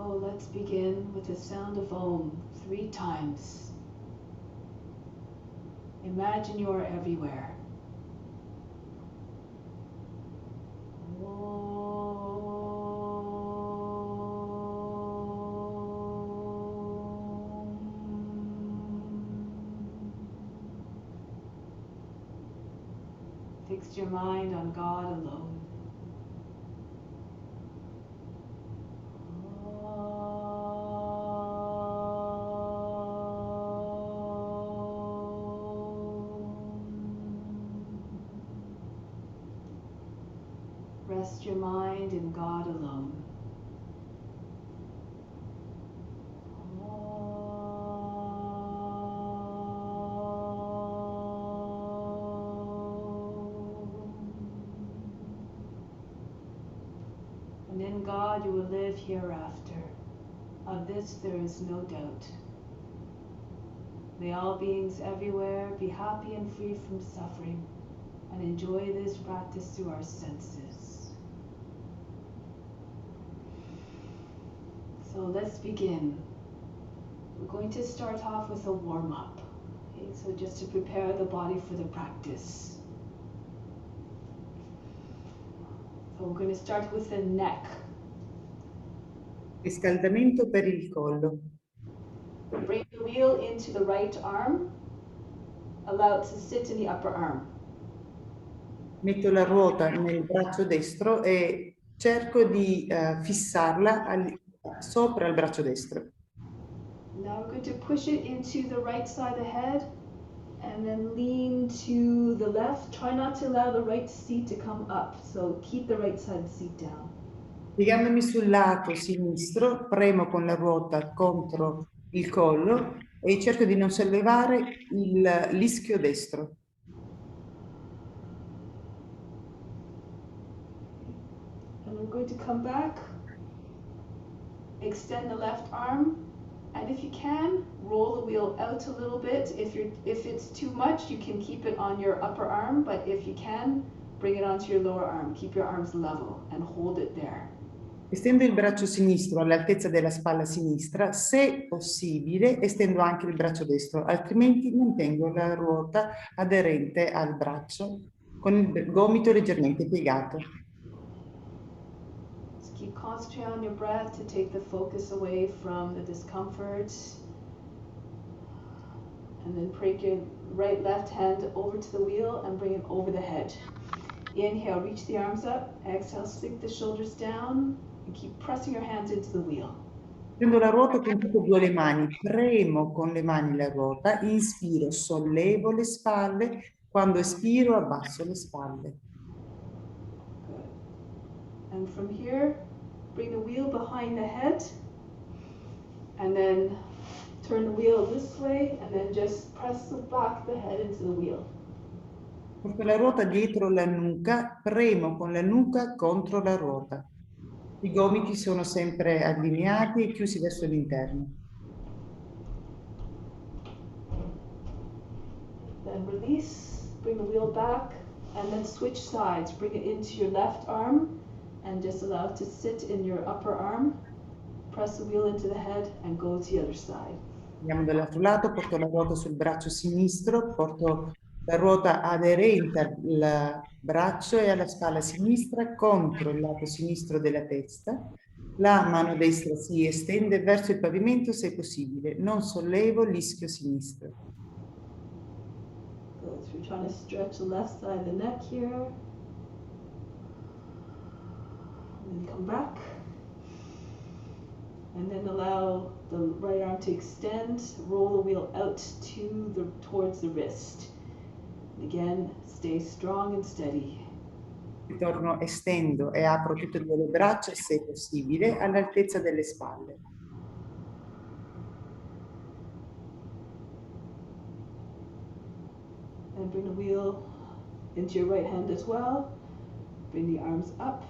So let's begin with the sound of Om 3 times. Imagine you are everywhere. Fix your mind on God alone. Rest your mind in God alone. And in God you will live hereafter. Of this there is no doubt. May all beings everywhere be happy and free from suffering, and enjoy this practice through our senses. So let's begin. We're going to start off with a warm-up. Okay, so just to prepare the body for the practice. So we're going to start with the neck. Riscaldamento per il collo. Bring the wheel into the right arm. Allow it to sit in the upper arm. Metto la ruota nel braccio destro e cerco di fissarla sopra il braccio destro. Now we're going to push it into the right side of the head and then lean to the left. Try not to allow the right seat to come up, so keep the right side seat down. Piegandomi sul lato sinistro, premo con la ruota contro il collo e cerco di non sollevare l'ischio destro. And we're going to come back, extend the left arm, and if you can, roll the wheel out a little bit. If it's too much, you can keep it on your upper arm, but if you can, bring it onto your lower arm. Keep your arms level and hold it there. Estendo il braccio sinistro all'altezza della spalla sinistra, se possibile estendo anche il braccio destro, altrimenti mantengo la ruota aderente al braccio con il gomito leggermente piegato. Just keep concentrating on your breath to take the focus away from the discomfort. And then break your left hand over to the wheel and bring it over the head. Inhale, reach the arms up. Exhale, sink the shoulders down. And keep pressing your hands into the wheel. Prendo la ruota con tutte e due le mani, premo con le mani la ruota, inspiro, sollevo le spalle, quando espiro abbasso le spalle. Good. And from here, bring the wheel behind the head, and then turn the wheel this way, and then just press back the head into the wheel. Porto la ruota dietro la nuca, premo con la nuca contro la ruota. I gomiti sono sempre allineati e chiusi verso l'interno. Then release, bring the wheel back, and then switch sides. Bring it into your left arm, and just allow it to sit in your upper arm. Press the wheel into the head, and go to the other side. Andiamo dall'altro lato, porto la ruota sul braccio sinistro, porto la ruota aderente al braccio e alla spalla sinistra contro il lato sinistro della testa. La mano destra si estende verso il pavimento se possibile. Non sollevo l'ischio sinistro. Good. So we're trying to stretch the left side of the neck here. And then come back. And then allow the right arm to extend. Roll the wheel out towards the wrist. Again, stay strong and steady. Ritorno, estendo e apro tutte e due le braccia, se possibile, all'altezza delle spalle. And bring the wheel into your right hand as well. Bring the arms up.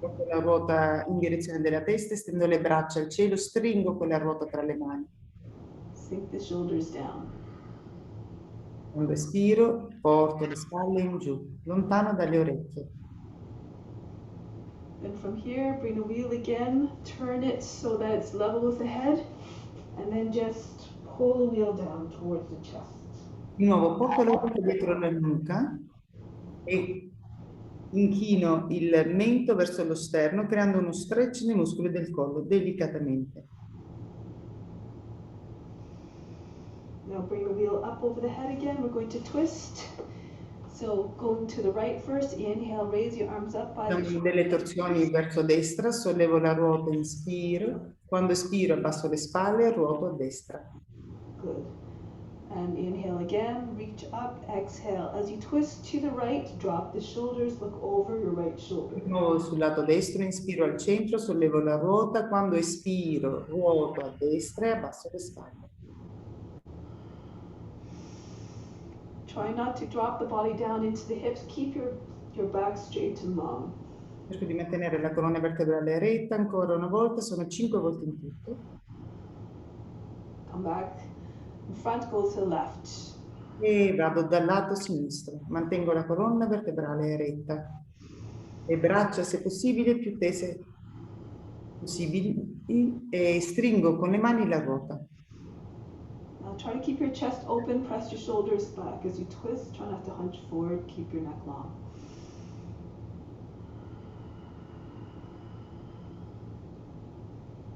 Porto la ruota in direzione della testa, estendo le braccia al cielo, stringo quella ruota tra le mani. Sink the shoulders down. Quando espiro, porto le spalle in giù, lontano dalle orecchie. Then from here, bring the wheel again, turn it so that it's level with the head, and then just pull the wheel down towards the chest. Di nuovo porto la ruota dietro la nuca e inchino il mento verso lo sterno creando uno stretch nei muscoli del collo delicatamente. Now bring the wheel up over the head again. We're going to twist. So going to the right first. Inhale, raise your arms up by the Facciamo delle torsioni verso destra, sollevo la ruota, inspiro. Quando espiro abbasso le spalle e ruoto a destra. Good. And inhale again, reach up, exhale. As you twist to the right, drop the shoulders, look over your right shoulder. Di nuovo sul lato destro, inspiro al centro, sollevo la ruota. Quando espiro, ruoto a destra e abbasso le spalle. Try not to drop the body down into the hips. Keep your back straight and long. Cerco di mantenere la colonna vertebrale retta ancora una volta, sono 5 volte in tutto. Come back. In front, go to the left. E vado dal lato sinistro. Mantengo la colonna vertebrale retta. Le braccia, se possibile, più tese possibili e stringo con le mani la ruota. Now try to keep your chest open, press your shoulders back. As you twist, try not to hunch forward, keep your neck long.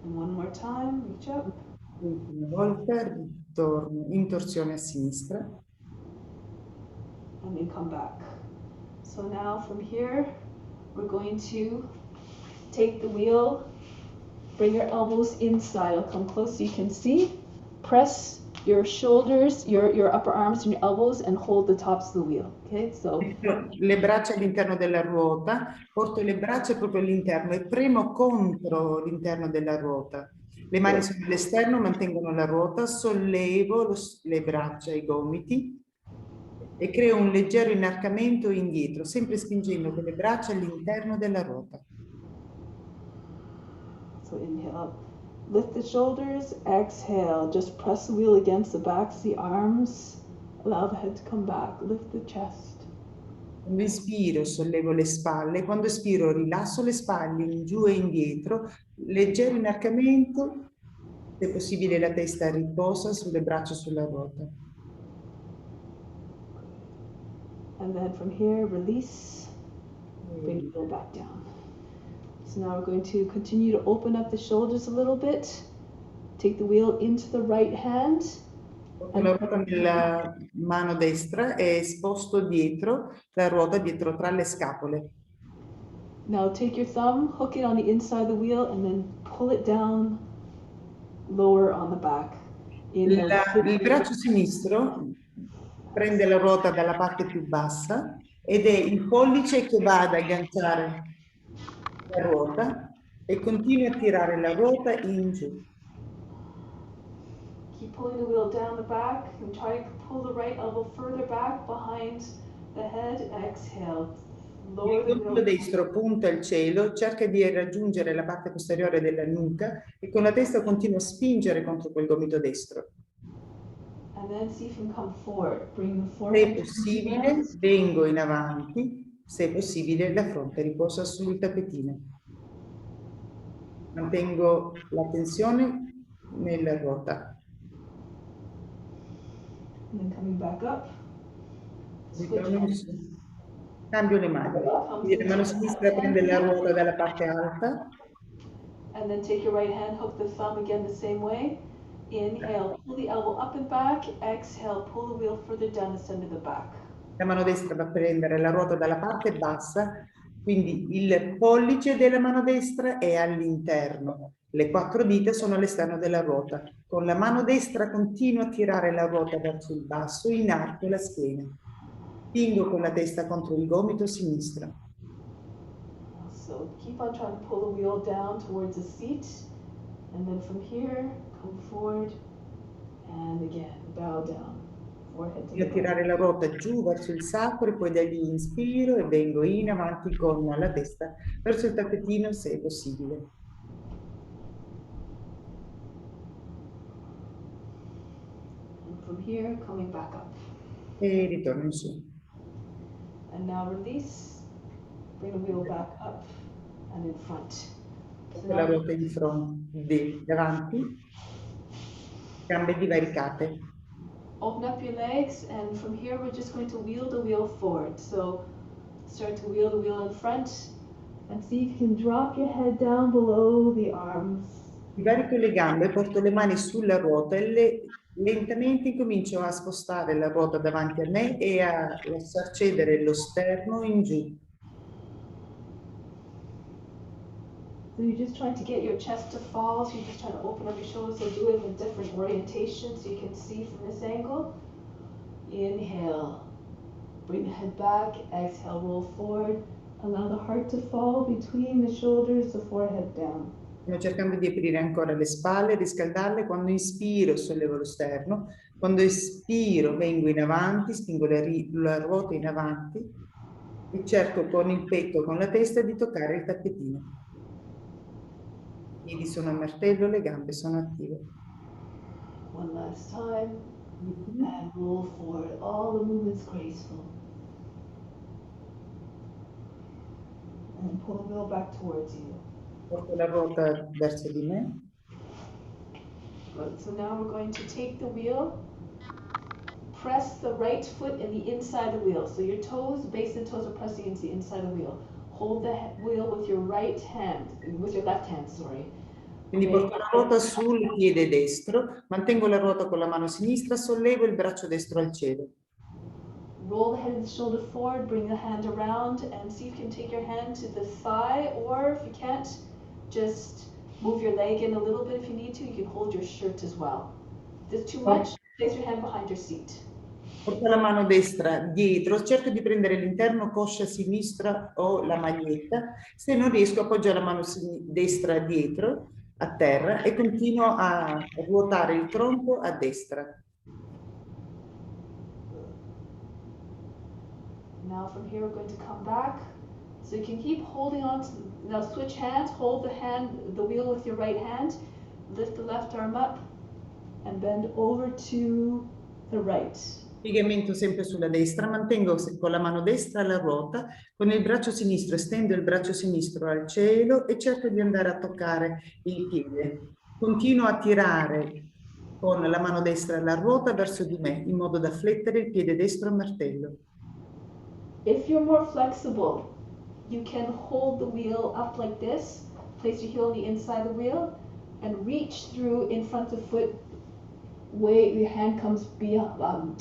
And one more time, reach up. Ultima volta, ritorno in torsione a sinistra. And then come back. So now from here, we're going to take the wheel, bring your elbows inside. I'll come close so you can see. Press your shoulders, your upper arms and your elbows and hold the tops of the wheel. Okay, so le braccia all'interno della ruota, porto le braccia proprio all'interno e premo contro l'interno della ruota. Le mani sono all'esterno, mantengono la ruota, sollevo le braccia e i gomiti e creo un leggero inarcamento indietro, sempre spingendo con le braccia all'interno della ruota. So inhale up. Lift the shoulders, exhale. Just press the wheel against the backs of the arms. Allow the head to come back. Lift the chest. Quando inspiro sollevo le spalle, quando espiro rilasso le spalle in giù e indietro, leggero inarcamento, se possibile la testa riposa sulle braccia sulla ruota. And then from here, release, bring the wheel back down. So now we're going to continue to open up the shoulders a little bit. Take the wheel into the right hand. Porto la ruota nella mano destra e sposto dietro la ruota dietro tra le scapole. Now take your thumb, hook it on the inside of the wheel, and then pull it down lower on the back. Il braccio sinistro prende la ruota dalla parte più bassa ed è il pollice che va ad agganciare la ruota e continua a tirare la ruota in giù. Keep pulling the wheel down the back and try to pull the right elbow further back behind the head. Exhale. Lower the Il gomito destro punta il cielo, cerca di raggiungere la parte posteriore della nuca e con la testa continua a spingere contro quel gomito destro. And then see if you can come forward. Bring the Se forehead. è possibile, vengo in avanti. Se è possibile, la fronte riposa sul tappetino. Mantengo la tensione nella ruota. And then coming back up. Ritorno su. Cambio le mani. Quindi la mano sinistra prende la ruota dalla parte alta. And then take your right hand, hook the thumb again the same way. Inhale, pull the elbow up and back. Exhale, pull the wheel further down the center of the back. La mano destra va a prendere la ruota dalla parte bassa, quindi il pollice della mano destra è all'interno. Le 4 dita sono all'esterno della ruota. Con la mano destra continuo a tirare la ruota verso il basso, in alto la schiena. Spingo con la testa contro il gomito sinistro. So keep on trying to pull the wheel down towards the seat. And then from here, come forward. And again, bow down. Forehead to the A tirare la ruota giù verso il sacro e poi da lì inspiro e vengo in avanti con la testa verso il tappetino se è possibile. And from here, coming back up. E ritorno in su. And now release. Bring the wheel back up. and in front. So La ruota di fronte, davanti, gambe divaricate. open up your legs, and from here we're just going to wheel the wheel forward. So start to wheel the wheel in front, and see if you can drop your head down below the arms. Divarico le gambe, porto le mani sulla ruota e lentamente comincio a spostare la ruota davanti a me e a lasciar cedere lo sterno in giù. So you're just trying to get your chest to fall, so you're just trying to open up your shoulders, so do it in a different orientation so you can see from this angle. Inhale, bring the head back, exhale, roll forward, allow the heart to fall between the shoulders, the forehead down. Stiamo cercando di aprire ancora le spalle, riscaldarle. Quando inspiro sollevo lo sterno, quando espiro vengo in avanti, spingo la ruota in avanti e cerco con il petto, con la testa di toccare il tappetino. I piedi sono a martello, le gambe sono attive. One last time, and roll forward, all the movements graceful. And pull the wheel back towards you. Porto la ruota verso di me. Good. So now we're going to take the wheel, press the right foot in the inside of the wheel. So your toes, base and toes are pressing into the inside of the wheel. Hold the wheel with your right hand, with your left hand, sorry. Quindi porto la ruota sul piede destro, mantengo la ruota con la mano sinistra, sollevo il braccio destro al cielo. Roll the head and the shoulder forward, bring the hand around, and see if you can take your hand to the thigh, or if you can't, just move your leg in a little bit if you need to. You can hold your shirt as well. If it's too much, place your hand behind your seat. Porto la mano destra dietro, cerco di prendere l'interno coscia sinistra o la maglietta. Se non riesco, appoggio la mano destra dietro a terra e continuo a ruotare il tronco a destra. Now from here we're going to come back. So you can keep holding on to, now switch hands, hold the wheel with your right hand, lift the left arm up, and bend over to the right. Piegamento sempre sulla destra, mantengo con la mano destra la ruota, con il braccio sinistro estendo il braccio sinistro al cielo e cerco di andare a toccare il piede. Continuo a tirare con la mano destra la ruota verso di me, in modo da flettere il piede destro a martello. If you're more flexible, you can hold the wheel up like this, place your heel on the inside of the wheel, and reach through in front of the foot, your hand comes beyond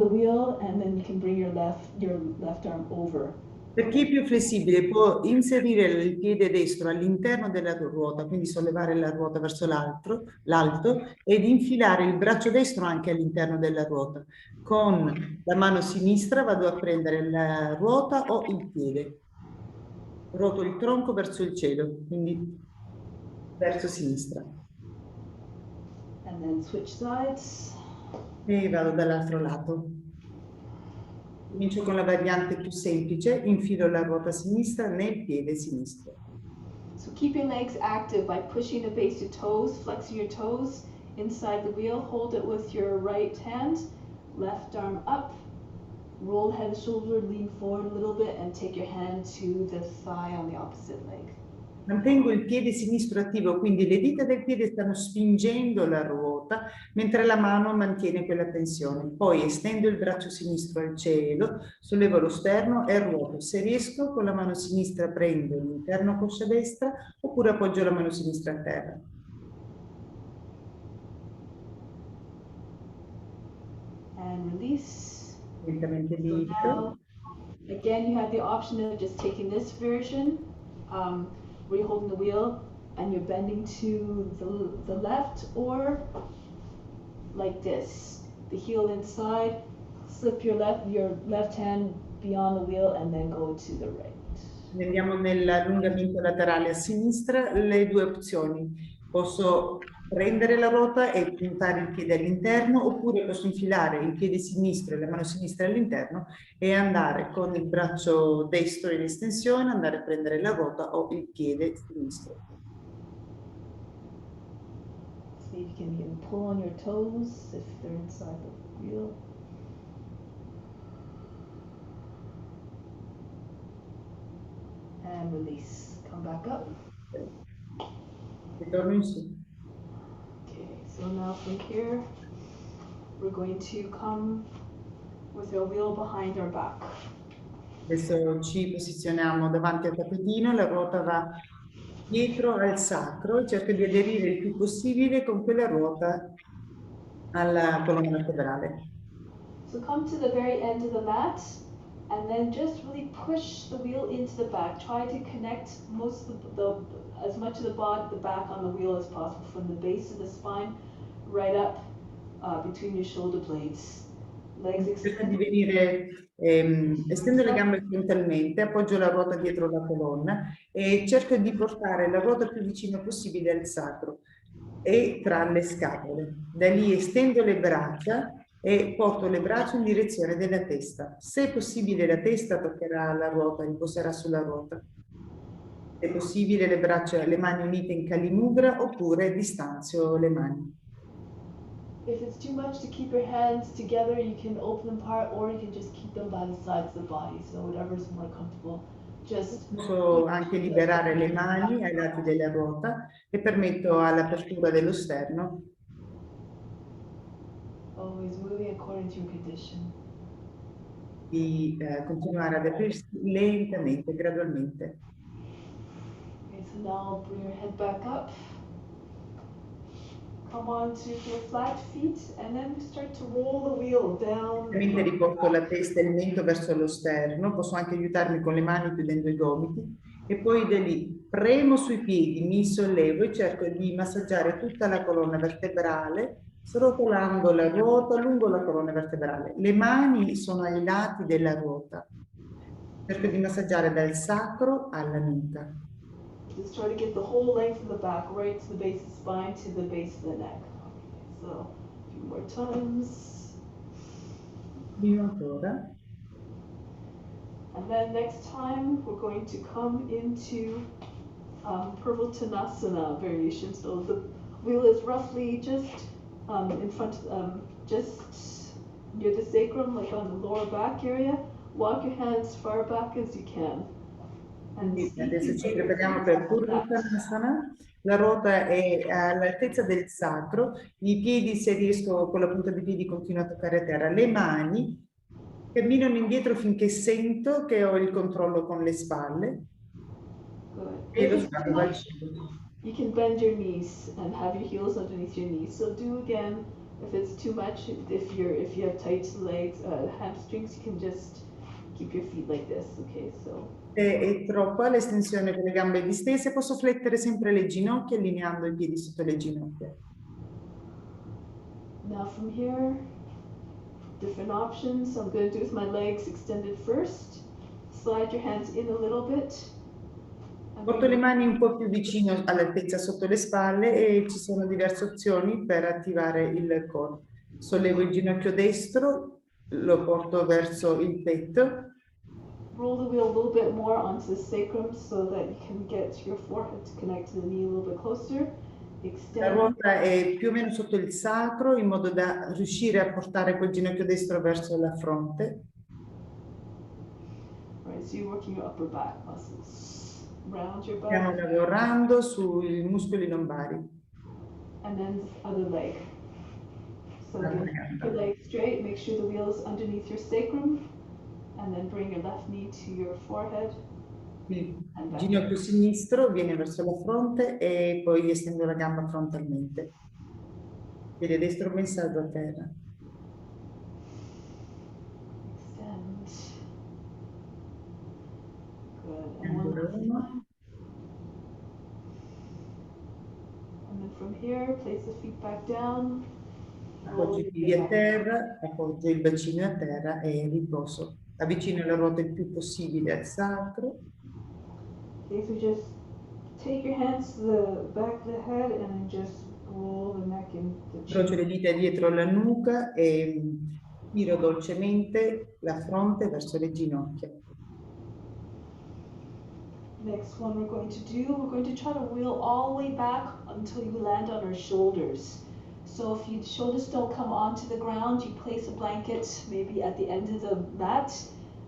the wheel, and then you can bring your left arm over. Per chi è più flessibile può inserire il piede destro all'interno della ruota, quindi sollevare la ruota verso l'alto ed infilare il braccio destro anche all'interno della ruota. Con la mano sinistra vado a prendere la ruota o il piede. Ruoto il tronco verso il cielo, quindi verso sinistra. And then switch sides. E vado dall'altro lato. Comincio con la variante più semplice, infilo la ruota sinistra nel piede sinistro. So keep your legs active by pushing the base of your toes, flexing your toes inside the wheel, hold it with your right hand, left arm up, roll head and shoulder, lean forward a little bit, and take your hand to the thigh on the opposite leg. Mantengo il piede sinistro attivo, quindi le dita del piede stanno spingendo la ruota, mentre la mano mantiene quella tensione. Poi estendo il braccio sinistro al cielo, sollevo lo sterno e ruoto. Se riesco, con la mano sinistra prendo l'interno coscia destra, oppure appoggio la mano sinistra a terra. And release. Lentamente So libero. now, again, you have the option of just taking this version, where you're holding the wheel and you're bending to the left, or like this, the heel inside, slip your left hand beyond the wheel and then go to the right. Andiamo nell'allungamento laterale a sinistra, le due opzioni. Posso prendere la ruota e puntare il piede all'interno, oppure posso infilare il piede sinistro e la mano sinistra all'interno e andare con il braccio destro in estensione, andare a prendere la ruota o il piede sinistro. See if you can even pull on your toes if they're inside the wheel. And and release. Come back up. Ritorno in su. Okay, so now from here, we're going to come with our wheel behind our back. Adesso ci posizioniamo davanti al tappetino, la ruota va dietro al sacro e cerca di aderire il più possibile con quella ruota alla colonna vertebrale. So come to the very end of the mat and then just really push the wheel into the back. Try to connect as much of the back on the wheel as possible from the base of the spine right up between your shoulder blades. Legs Cerco di extended. venire, estendo le gambe frontalmente, appoggio la ruota dietro la colonna e cerco di portare la ruota più vicino possibile al sacro e tra le scapole. Da lì estendo le braccia e porto le braccia in direzione della testa. Se è possibile la testa toccherà la ruota, riposerà sulla ruota. Se è possibile le braccia, le mani unite in Kalimudra oppure distanzio le mani. If it's too much to keep your hands together, you can open them apart or you can just keep them by the sides of the body. So whatever's more comfortable. Just Posso anche liberare le mani ai lati della ruota e permetto all'apertura dello sterno. always moving according to your condition. Di continuare ad aprirsi lentamente, gradualmente. Okay, so now bring your head back up. Come on to your flat feet and then start to roll the wheel down. Mentre riporto la testa e il mento verso lo sterno, posso anche aiutarmi con le mani chiudendo i gomiti e poi da lì premo sui piedi, mi sollevo e cerco di massaggiare tutta la colonna vertebrale, srotolando la ruota lungo la colonna vertebrale. Le mani sono ai lati della ruota. Cerco di massaggiare dal sacro alla nuca. Just try to get the whole length of the back, right to the base of the spine, to the base of the neck. Okay, so a few more times. Ancora. And then next time we're going to come into Purvottanasana variation. So the wheel is roughly just in front, just near the sacrum, like on the lower back area. Walk your hands far back as you can. Adesso ci prepariamo per Purvottanasana. La ruota è all'altezza del sacro, i piedi, se riesco con la punta dei piedi, continuo a toccare terra. Le mani camminano indietro finché sento che ho il controllo con le spalle. Good. E lo sguardo va al cielo. You can bend your knees and have your heels underneath your knees. So do again, if it's too much, if you have tight legs, hamstrings, you can just keep your feet like this. Okay, so. Se è troppa l'estensione con le gambe distese, posso flettere sempre le ginocchia allineando i piedi sotto le ginocchia. Now from here, different options. I'm going to do with my legs extended first. Slide your hands in a little bit. Porto le mani un po' più vicino all'altezza sotto le spalle e ci sono diverse opzioni per attivare il core. Sollevo il ginocchio destro, lo porto verso il petto. Roll the wheel a little bit more onto the sacrum so that you can get your forehead to connect to the knee a little bit closer. Extend. La ruota è più o meno sotto il sacro in modo da riuscire a portare quel ginocchio destro verso la fronte. Right, so you're working your upper back muscles. Round your back. Stiamo lavorando sui muscoli lombari. And then the other leg. So again, keep your leg straight, make sure the wheel is underneath your sacrum. And then bring your left knee to your forehead. Il ginocchio sinistro viene verso la fronte e poi estendo la gamba frontalmente. Piede destro ben saldo a terra. Extend. Good. And Ancora uno. And then from here, place the feet back down. Appoggio i piedi a terra, appoggio il bacino a terra e riposo. Avvicino la ruota il più possibile al sacro. Okay, so just take your hands to the back of the head and then just roll the neck in the Incrocio le dita dietro la nuca e tiro dolcemente la fronte verso le ginocchia. Next one we're going to try to wheel all the way back until you land on our shoulders. So if your shoulders don't come onto the ground, you place a blanket maybe at the end of the mat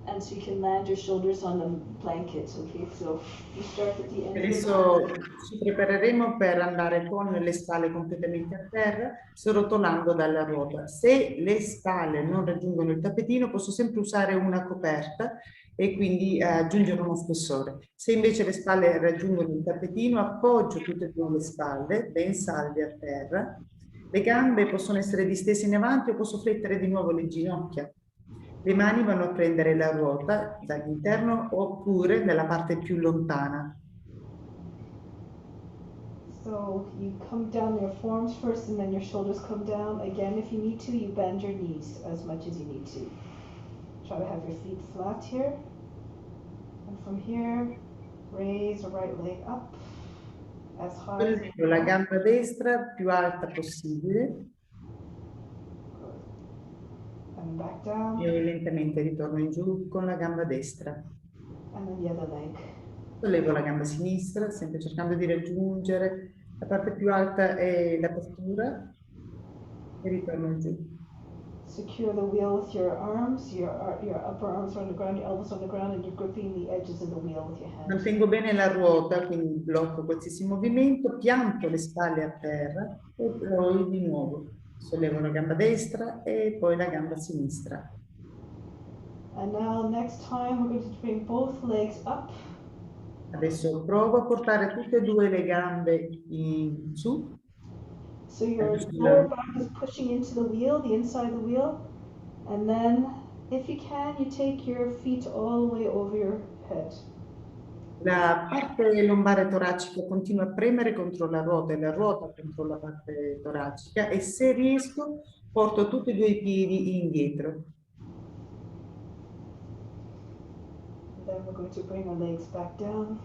and so you can land your shoulders on the blankets, okay? So you start at the end of the Adesso ci prepareremo per andare con le spalle completamente a terra, srotolando dalla ruota. Se le spalle non raggiungono il tappetino, posso sempre usare una coperta e quindi aggiungere uno spessore. Se invece le spalle raggiungono il tappetino, appoggio tutte e due le spalle, ben salde a terra. Le gambe possono essere distese in avanti o posso flettere di nuovo le ginocchia. Le mani vanno a prendere la ruota dall'interno oppure dalla parte più lontana. So you come down your forearms first and then your shoulders come down. Again, if you need to, you bend your knees as much as you need to. Try to have your feet flat here. And from here, raise the right leg up as high as you La can. gamba destra più alta possibile. And back down. E lentamente ritorno in giù con la gamba destra. And then the other leg. Sollevo la gamba sinistra, sempre cercando di raggiungere la parte più alta e l'apertura e ritorno giù. Secure the wheel with your arms, your upper arms are on the ground, your elbows on the ground, and you're gripping the edges of the wheel with your hands. Mantengo bene la ruota, quindi blocco qualsiasi movimento, pianto le spalle a terra e poi di nuovo sollevo la gamba destra e poi la gamba sinistra. And now next time we're going to bring both legs up. Adesso provo a portare tutte e due le gambe in su. So your lower back is pushing into the wheel, the inside of the wheel. And then, if you can, you take your feet all the way over your head. La parte lombare toracica continua a premere contro la ruota e la ruota contro la parte toracica e se riesco porto tutti e due i piedi indietro. Then we're going to bring our legs back down.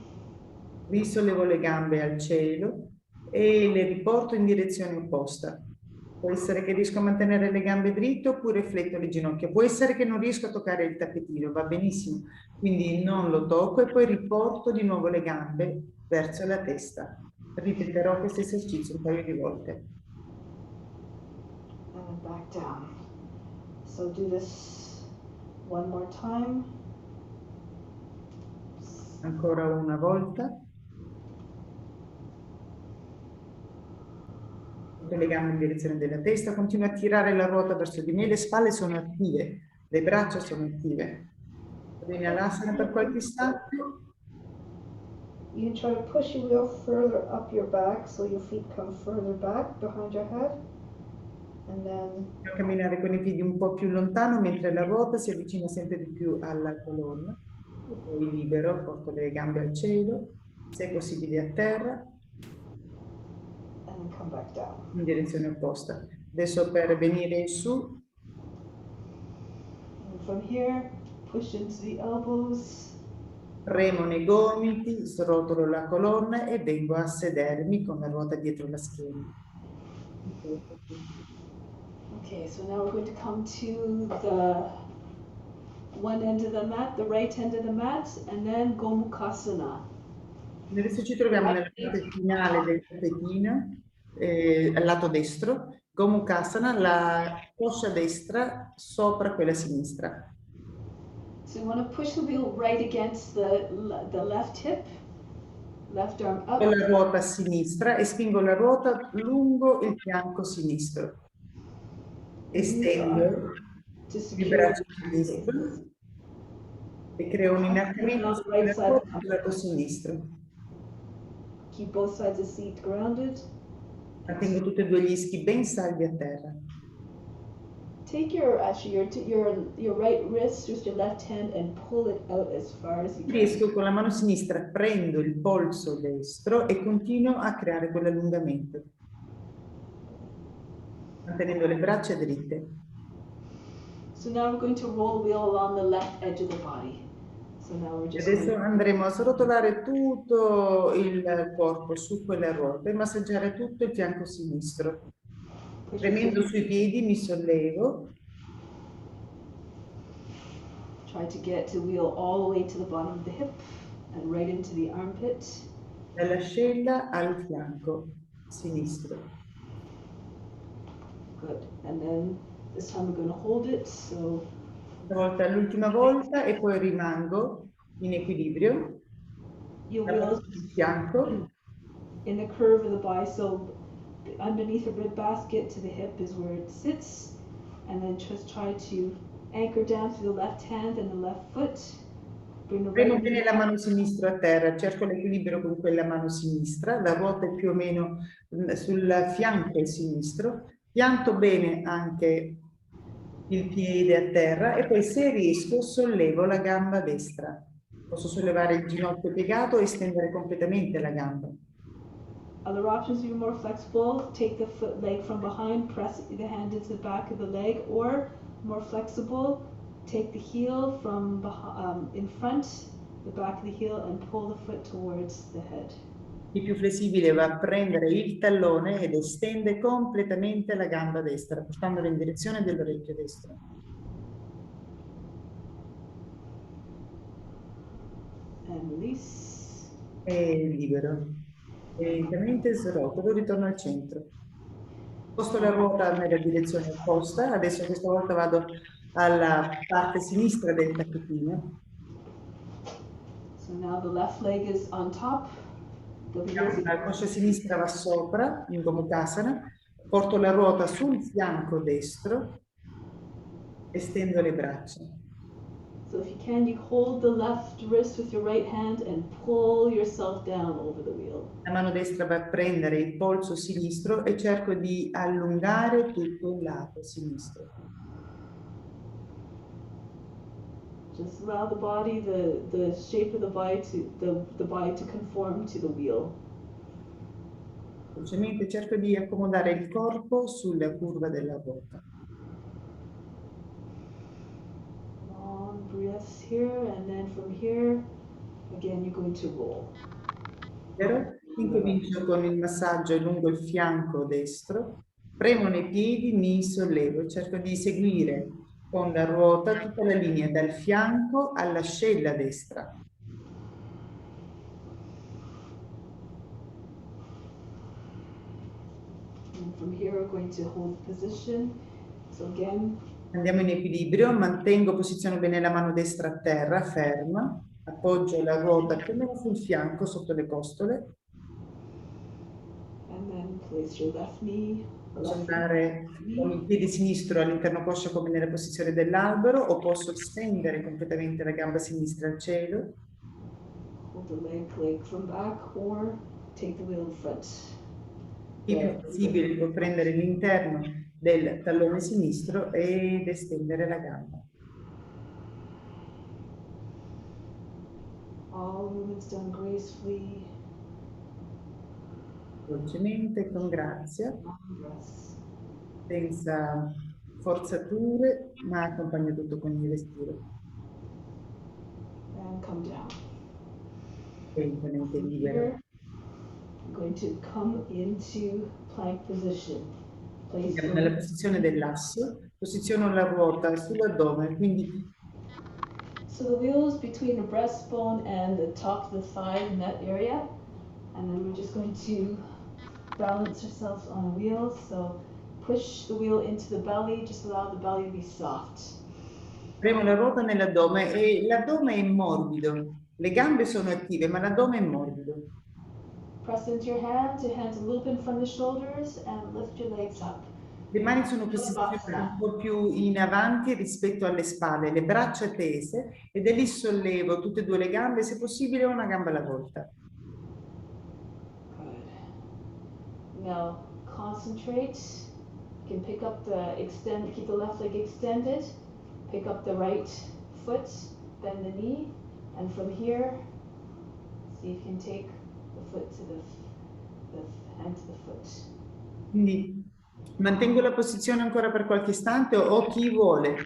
Risollevo le gambe al cielo e le riporto in direzione opposta. Può essere che riesco a mantenere le gambe dritte oppure fletto le ginocchia. Può essere che non riesco a toccare il tappetino, va benissimo. Quindi non lo tocco e poi riporto di nuovo le gambe verso la testa. Ripeterò questo esercizio un paio di volte. And then back down. So do this one more time. Ancora una volta. Le gambe in direzione della testa, continuo a tirare la ruota verso di me, le spalle sono attive, le braccia sono attive. Bene, all'asana per qualche istante. You can try to push your wheel further up your back so your feet come further back behind your head. And then Camminare con i piedi un po' più lontano mentre la ruota si avvicina sempre di più alla colonna. E poi libero, porto le gambe al cielo, se possibile a terra. and come back down. In direzione opposta. Adesso per venire su. And from here, push into the elbows. Remo nei gomiti, srotolo la colonna e vengo a sedermi con la ruota dietro la schiena. Okay, so now we're going to come to the one end of the mat, the right end of the mat, and then Gomukhasana. Adesso ci troviamo nella parte finale del tappetino, al lato destro, Gomukhasana, la coscia destra sopra quella sinistra. So you want to push the wheel right against the left hip, left arm up. Con la ruota a sinistra e spingo la ruota lungo il fianco sinistro. Estendo il braccio sinistro e creo un inarcamento sulla ruota del lato sinistro. Keep both sides of the seat grounded. Mantengo tutti e due gli ischi ben saldi a terra. Take your right wrist, just your left hand, and pull it out as far as you can. Riesco con la mano sinistra, prendo il polso destro e continuo a creare quell'allungamento, mantenendo le braccia dritte. So now we're going to roll the wheel along the left edge of the body. So now we're just Adesso andremo a srotolare tutto il corpo su quella ruota e massaggiare tutto il fianco sinistro. Premendo sui piedi mi sollevo. Try to get the wheel all the way to the bottom of the hip and right into the armpit. Dall'ascella al fianco sinistro. Good. And then this time we're going to hold it. So Stavolta l'ultima volta e poi rimango in equilibrio. Your La wheel passo sul fianco. in the curve of the body, so underneath the rib basket to the hip is where it sits, and then just try to anchor down through the left hand and the left foot. Bring the Premo right bene knee la up. mano sinistra a terra, cerco l'equilibrio con quella mano sinistra, la ruota è più o meno sul fianco sinistro, pianto bene anche il piede a terra e poi se riesco sollevo la gamba destra. Posso sollevare il ginocchio piegato e stendere completamente la gamba. Other options, if you're more flexible, take the foot leg from behind, press the hand into the back of the leg, or more flexible, take the heel from in front, the back of the heel, and pull the foot towards the head. Chi più flessibile va a prendere il tallone ed estende completamente la gamba destra, portandola in direzione dell'orecchio destro. And release. E libero. E lentamente srotolo, ritorno al centro. Sposto la ruota nella direzione opposta, adesso questa volta vado alla parte sinistra del tacchettino. So now the left leg is on top. La coscia sinistra va sopra, in Gomukhasana, porto la ruota sul fianco destro, estendo le braccia. So if you can, you hold the left wrist with your right hand and pull yourself down over the wheel. La mano destra va a prendere il polso sinistro e cerco di allungare tutto il lato sinistro. Just allow the body, the shape of the body the body to conform to the wheel. Semplicemente cerco di accomodare il corpo sulla curva della ruota. Long breaths here, and then from here, again, you're going to roll. Incomincio con il massaggio lungo il fianco destro, premo nei piedi, mi sollevo, cerco di seguire con la ruota tutta la linea dal fianco all'ascella destra. And from here, we're going to hold position. So again, andiamo in equilibrio, mantengo, posiziono bene la mano destra a terra, ferma, appoggio la ruota più o meno sul fianco, sotto le costole. And then place your left knee. Posso andare con il piede sinistro all'interno coscia come nella posizione dell'albero o posso stendere completamente la gamba sinistra al cielo. Hold the leg from back or take the wheel in front. Chi più possibile può prendere l'interno del tallone sinistro ed estendere la gamba. All movements done gracefully. Dolcemente, con grazia, senza forzature, ma accompagno tutto con il respiro. And come down. Lentamente libero. I'm going to come into plank position. Siamo nella posizione dell'asso, posiziono la ruota sull'addome, quindi so the wheel is between the breastbone and the top of the thigh in that area, and then we're just going to balance ourselves on a wheel. So push the wheel into the belly, just allow the belly to be soft. premo la ruota nell'addome e l'addome è morbido, le gambe sono attive ma l'addome è morbido. Press into your hands a little bit in front of the shoulders, and lift your legs up. Le mani sono posizionate un po' più in avanti rispetto alle spalle, le braccia tese e da lì sollevo tutte e due le gambe, se possibile una gamba alla volta. Good. Now concentrate. You can pick up keep the left leg extended, pick up the right foot, bend the knee, and from here, see if you can take the foot to the hand to the foot. Quindi mantengo la posizione ancora per qualche istante o chi vuole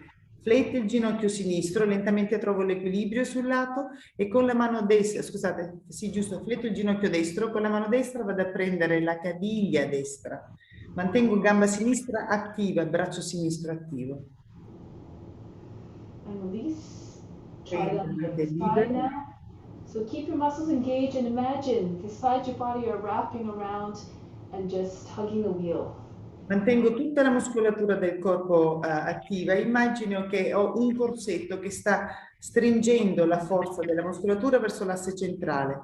flette il ginocchio sinistro, lentamente trovo l'equilibrio sul lato e con la mano destra, scusate, sì giusto, fletto il ginocchio destro, con la mano destra vado a prendere la caviglia destra. Mantengo gamba sinistra attiva, braccio sinistro attivo. And release. Try Try on the spine now. So keep your muscles engaged and imagine the sides of your body are wrapping around and just hugging the wheel. Mantengo tutta la muscolatura del corpo attiva. Immagino che ho un corsetto che sta stringendo la forza della muscolatura verso l'asse centrale.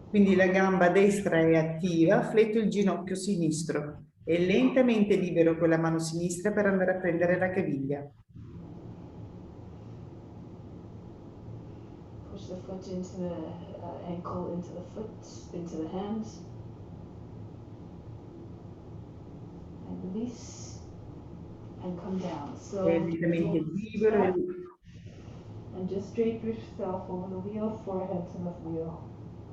Quindi la gamba destra è attiva, fletto il ginocchio sinistro e lentamente libero con la mano sinistra per andare a prendere la caviglia. Push the foot into the ankle, into the foot, into the hands. And release. And come down. So E lentamente libero. And just drape yourself over the wheel, forehead to the wheel.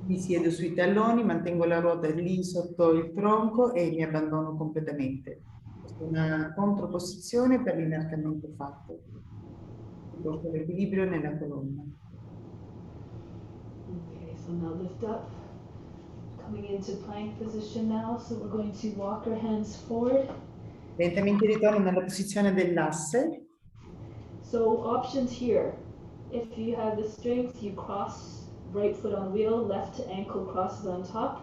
Mi siedo sui talloni, mantengo la ruota lì sotto il tronco e mi abbandono completamente. Questa è una controposizione per l'inarcamento fatto. Porto l'equilibrio nella colonna. Okay, so now lift up. Coming into plank position now, so we're going to walk our hands forward. Lentamente ritorno nella posizione dell'asse. So options here. If you have the strength, you cross right foot on wheel, left ankle crosses on top.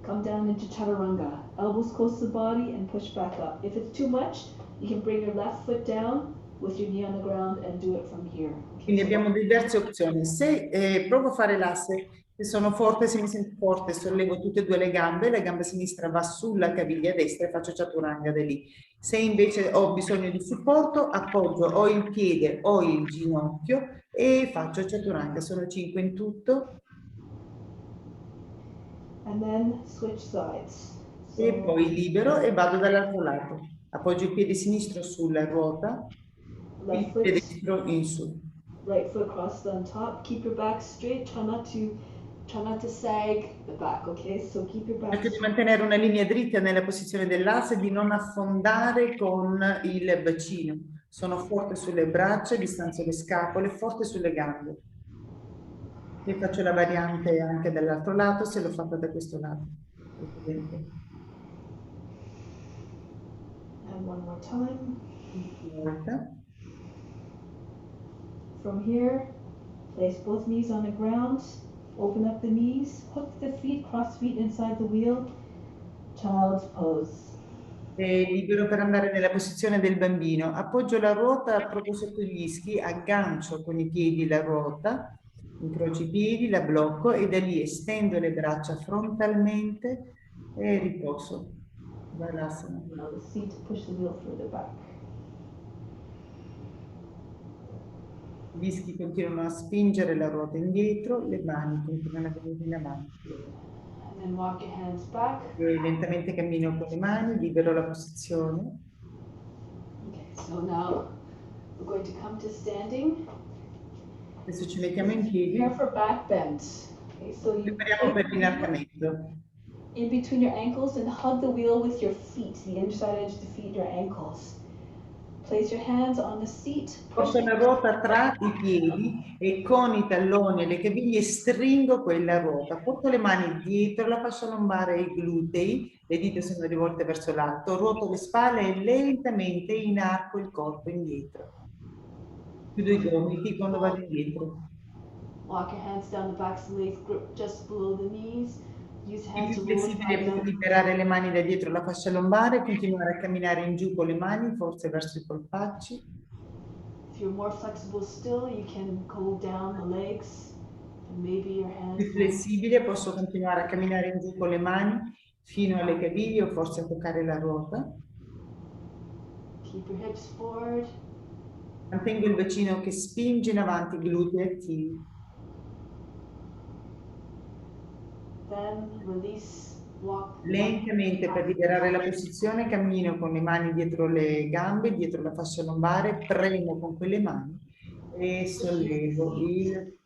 Come down into chaturanga. Elbows close to the body and push back up. If it's too much, you can bring your left foot down with your knee on the ground and do it from here. Okay, Quindi abbiamo diverse opzioni. Se provo a fare l'asse, se sono forte, se mi sento forte, sollevo tutte e due le gambe, la gamba sinistra va sulla caviglia destra e faccio chaturanga da lì. Se invece ho bisogno di supporto, appoggio o il piede o il ginocchio e faccio chaturanga. Sono 5 in tutto. And then switch sides. E poi libero e vado dall'altro lato. Appoggio il piede sinistro sulla ruota, il piede destro in su. Right foot crossed on top. Keep your back straight. Try not to sag the back, okay? So keep your back. Cerco di mantenere una linea dritta nella posizione dell'asse e di non affondare con il bacino. Sono forte sulle braccia, distanzio le scapole, forte sulle gambe. E faccio la variante anche dall'altro lato se l'ho fatta da questo lato. And one more time. Volta. From here, place both knees on the ground. Open up the knees. Hook the feet, cross feet inside the wheel. Child's pose. E libero per andare nella posizione del bambino. Appoggio la ruota proprio sotto gli ischi, aggancio con i piedi la ruota, incrocio i piedi, la blocco e da lì estendo le braccia frontalmente e riposo. Balasana. Now the seat, push the wheel further back. Gli ischi continuano a spingere la ruota indietro, le mani continuano a venire in avanti. And then walk your hands back. E lentamente cammino con le mani, libero la posizione. Okay, so now we're going to come to standing. Adesso ci mettiamo in piedi. Here for back bend. Okay, so you Prepariamo per l'inarcamento. in between your ankles and hug the wheel with your feet, the inside edge of the feet, your ankles. Place your hands on the seat. Porto la ruota tra i piedi e con i talloni e le caviglie stringo quella ruota. Porto le mani dietro la fascia lombare e i glutei, le dita sono rivolte verso l'alto, ruoto le spalle e lentamente inarco il corpo indietro. Chiudo i gomiti quando vado indietro. Walk your hands down the backs of the legs, grip just below the knees. Use Il hands più to roll flessibile per liberare le mani da dietro la fascia lombare, continuare a camminare in giù con le mani, forse verso i polpacci. If you're more flexible still, you can go down the legs and maybe your hands. Più flessibile, posso continuare a camminare in giù con le mani fino alle caviglie o forse a toccare la ruota. Keep your hips forward. Mantengo il bacino che spinge in avanti, glutei attivi. Then release, walk. Lentamente per liberare la posizione cammino con le mani dietro le gambe, dietro la fascia lombare, premo con quelle mani e sollevo il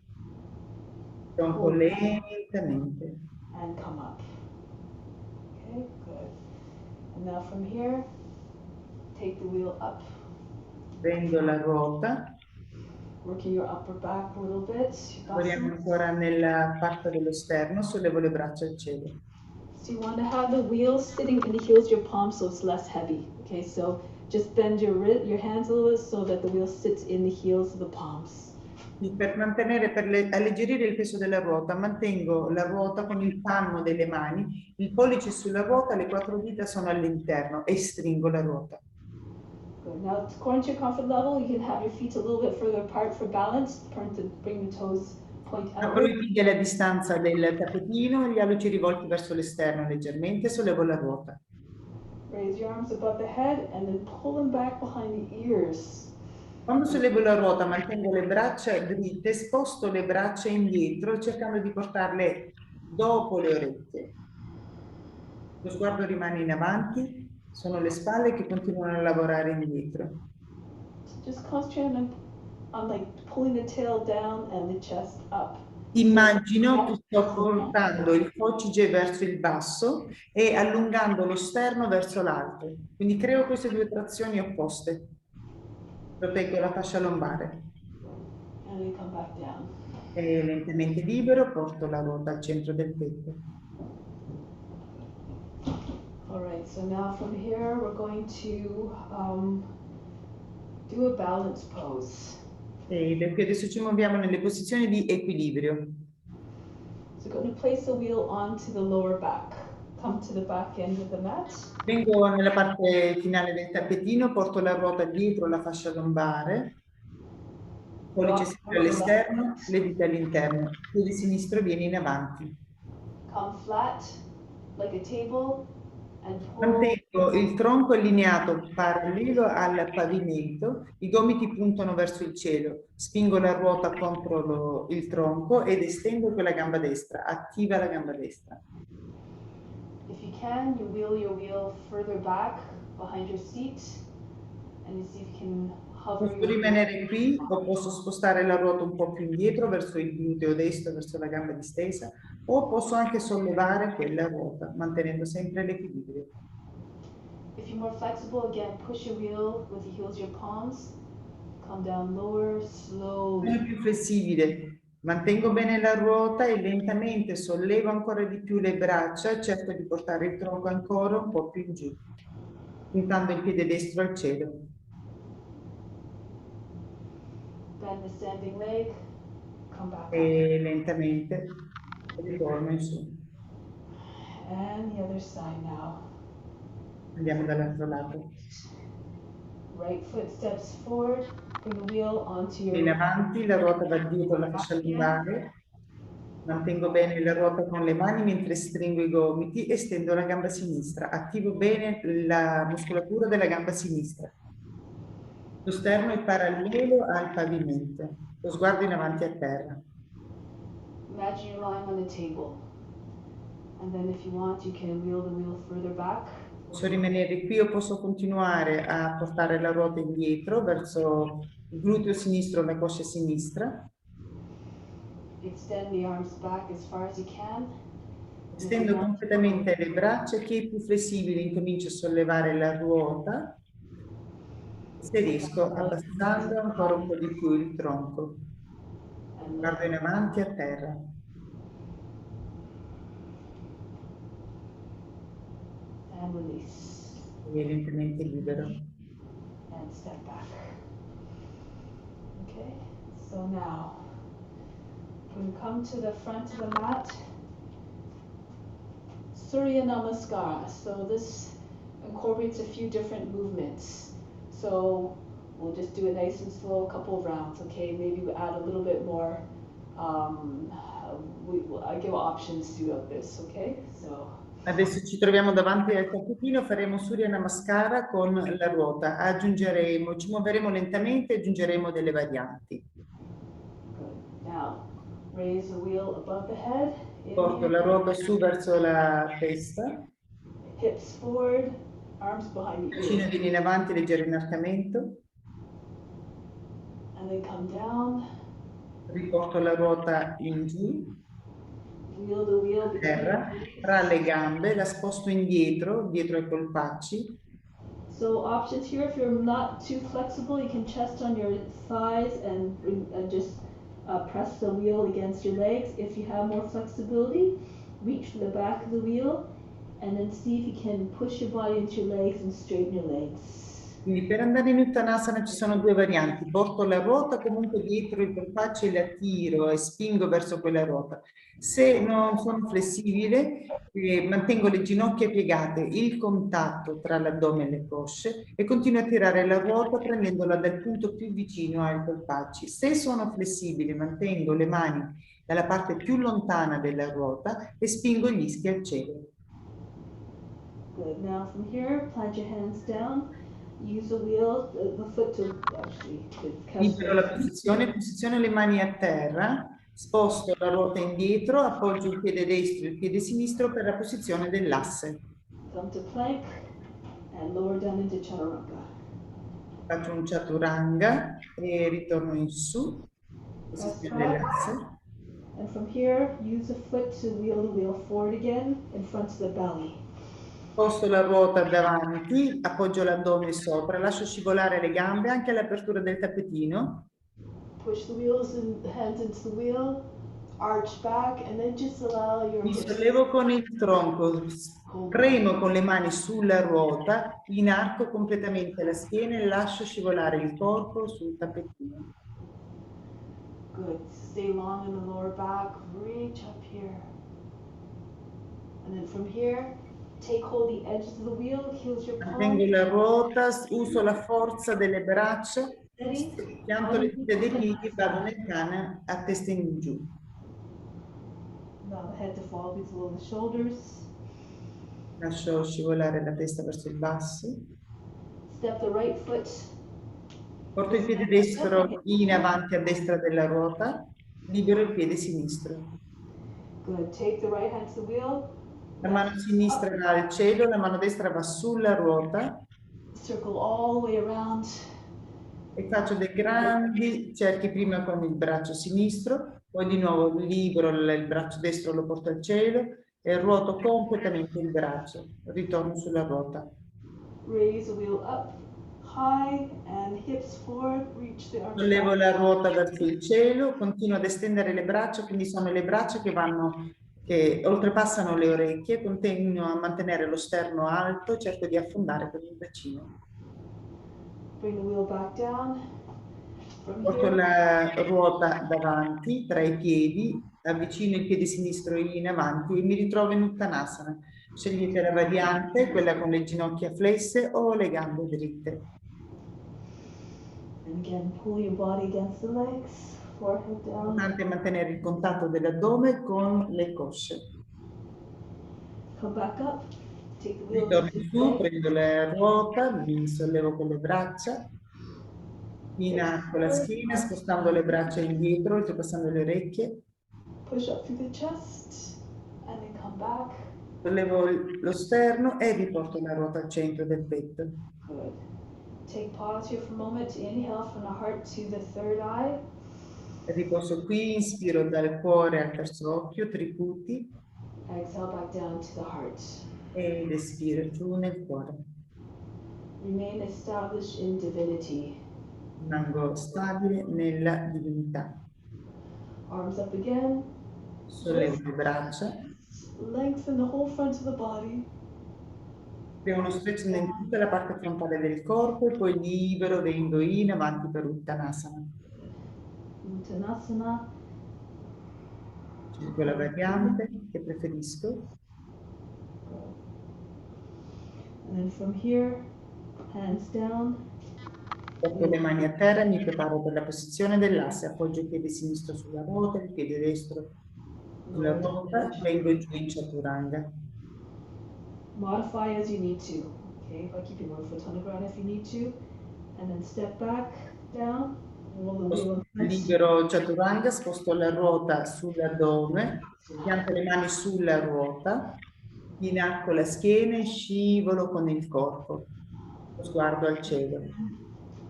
tronco lentamente. And come up. Okay, good. And now from here, take the wheel up. Prendo la ruota. Working your upper back a little bit. Lavoriamo ancora nella parte dello sterno, sollevo le braccia al cielo. So you want to have the wheel sitting in the heels of your palms so it's less heavy. Okay, so just bend your hands a little bit so that the wheel sits in the heels of the palms. Per alleggerire il peso della ruota, mantengo la ruota con il palmo delle mani, il pollice sulla ruota, le 4 dita sono all'interno e stringo la ruota. Good. Now, according to your comfort level, you can have your feet a little bit further apart for balance. Bring the toes point outward. Approfitti la distanza del tappetino, gli alluci rivolti verso l'esterno leggermente, sollevo la ruota. Raise your arms above the head and then pull them back behind the ears. Quando sollevo la ruota mantengo le braccia dritte, sposto le braccia indietro cercando di portarle dopo le orecchie. Lo sguardo rimane in avanti, sono le spalle che continuano a lavorare indietro. Just concentrate on like pulling the tail down and the chest up. Immagino che sto portando il coccige verso il basso e allungando lo sterno verso l'alto. Quindi creo queste due trazioni opposte. Proteggo la fascia lombare. And then come back down. E lentamente libero, porto la ruota al centro del petto. All right, so now from here we're going to do a balance pose. E da qui adesso ci muoviamo nelle posizioni di equilibrio. So going to place the wheel onto the lower back. Come to the back end of the mat. Vengo nella parte finale del tappetino, porto la ruota dietro la fascia lombare, pollice sempre all'esterno, le dita all'interno, piede sinistro viene in avanti. Come flat like a table and pull. Mantengo il tronco allineato parallelo al pavimento, i gomiti puntano verso il cielo, spingo la ruota contro il tronco ed estendo con la gamba destra, attiva la gamba destra. If you can, you wheel your wheel further back behind your seat and you see if you can hover. Posso rimanere qui o posso spostare la ruota un po' più indietro verso il gluteo destro, verso la gamba distesa, o posso anche sollevare quella ruota, mantenendo sempre l'equilibrio. If you're more flexible, again, push your wheel with the heels of your palms. Come down lower, slowly. Sono più flessibile, mantengo bene la ruota e lentamente sollevo ancora di più le braccia, cerco di portare il tronco ancora un po' più in giù, puntando il piede destro al cielo. Bend the standing leg, come back up. E lentamente ritorno in su. And the other side now. Andiamo dall'altro lato. Right foot steps forward, bring the wheel onto your... In avanti, la ruota va dietro la fascia lombare. Mantengo bene la ruota con le mani mentre stringo i gomiti e stendo la gamba sinistra. Attivo bene la muscolatura della gamba sinistra. Lo sterno è parallelo al pavimento. Lo sguardo in avanti a terra. Imagine you're lying on the table. And then if you want, you can wheel the wheel further back. Posso rimanere qui o posso continuare a portare la ruota indietro verso il gluteo sinistro, la coscia sinistra. Extend the arms back as far as you can. Stendo completamente le braccia, chi è più flessibile incomincio a sollevare la ruota. Se riesco, abbassando ancora un po' di più il tronco. Guardo in avanti a terra. And release. E lentamente libero. And step back. Okay, so now when you come to the front of the mat, Surya Namaskara. So this incorporates a few different movements. So we'll just do it nice and slow, a couple of rounds, okay? Maybe we add a little bit more. I give options throughout this, okay? So. Adesso ci troviamo davanti al tappetino, faremo Surya Namaskara con la ruota. Ci muoveremo lentamente e aggiungeremo delle varianti. Good. Now, raise the wheel above the head. Porto la ruota su verso la testa. Hips forward, arms behind the Bacino ears. viene in avanti, leggero inarcamento. And then come down. Riporto la ruota in giù. Wheel the wheel Terra, tra le gambe, la sposto indietro, dietro ai polpacci. So options here, if you're not too flexible, you can chest on your thighs and just press the wheel against your legs. If you have more flexibility, reach for the back of the wheel and then see if you can push your body into your legs and straighten your legs. Quindi per andare in Uttanasana ci sono due varianti. Porto la ruota comunque dietro il polpaccio e la tiro e spingo verso quella ruota. Se non sono flessibile, mantengo le ginocchia piegate, il contatto tra l'addome e le cosce e continuo a tirare la ruota prendendola dal punto più vicino ai polpacci. Se sono flessibile, mantengo le mani dalla parte più lontana della ruota e spingo gli ischi al cielo. Good. Now from here, plant your hands down. Use the wheel, the foot to actually Libero la posizione, posiziono le mani a terra, sposto la ruota indietro, appoggio il piede destro e il piede sinistro per la posizione dell'asse. Come to plank and lower down into chaturanga. Faccio un chaturanga e ritorno in su, posizione dell'asse. And from here, use the foot to wheel the wheel forward again in front of the belly. Sposto la ruota davanti, appoggio l'addome sopra, lascio scivolare le gambe anche all'apertura del tappetino. Push the wheels and hands into the wheel, arch back, and then just allow your Mi hips. sollevo con il tronco, premo con le mani sulla ruota, inarco completamente la schiena e lascio scivolare il corpo sul tappetino. Good. Stay long in the lower back. Reach up here. And then from here, take hold the edges of the wheel, heels your palms. Mantengo la ruota, uso la forza delle braccia, pianto le dita dei piedi e vado nel cane a testa in giù. Allow the head to fall below the shoulders. Lascio scivolare la testa verso il basso. Step the right foot. Porto il piede destro in avanti a destra della ruota, libero il piede sinistro. Good. Take the right hand to the wheel. La mano sinistra va al cielo, la mano destra va sulla ruota. Circle all the way around. E faccio dei grandi cerchi prima con il braccio sinistro, poi di nuovo libero il braccio destro, lo porto al cielo e ruoto completamente il braccio. Ritorno sulla ruota. Raise the wheel up high and hips forward, reach the arms. Sollevo la ruota verso il cielo, continuo ad estendere le braccia, quindi sono le braccia che oltrepassano le orecchie, continuo a mantenere lo sterno alto, cerco di affondare con il bacino. Bring the wheel back down. Porto la ruota davanti, tra i piedi, avvicino il piede sinistro in avanti e mi ritrovo in Uttanasana. Scegliete la variante, quella con le ginocchia flesse o le gambe dritte. And again, pull your body against the legs, forehead down. Importante mantenere il contatto dell'addome con le cosce. Come back up. Take the wheel. Ritorno su, prendo la ruota, mi sollevo con le braccia, inarco la schiena, spostando le braccia indietro, oltrepassando le orecchie. Push up through the chest and then come back. Sollevo lo sterno e riporto la ruota al centro del petto. Good. Take pause here for a moment to inhale from the heart to the third eye. Riposo qui, inspiro dal cuore al terzo occhio, triputi. Exhale back down to the heart. Ed espiro giù nel cuore. Remain established in divinity. Rimango stabile nella divinità. Arms up again. Sollevo le braccia. Lengthen the whole front of the body. Creo uno stretching in tutta la parte frontale del corpo e poi libero, vengo in avanti per Uttanasana. Uttanasana. Scelgo la variante che preferisco. And then from here, hands down. Porto le mani a terra e mi preparo per la posizione dell'asse. Appoggio il piede sinistro sulla ruota, il piede destro sulla ruota, vengo giù in chaturanga. Modify as you need to, okay? By keeping one foot on the ground if you need to, and then step back down. Roll the wheel. Libero chaturanga, sposto la ruota sull'addome, pianto le mani sulla ruota, inarco la schiena e scivolo con il corpo. Lo sguardo al cielo.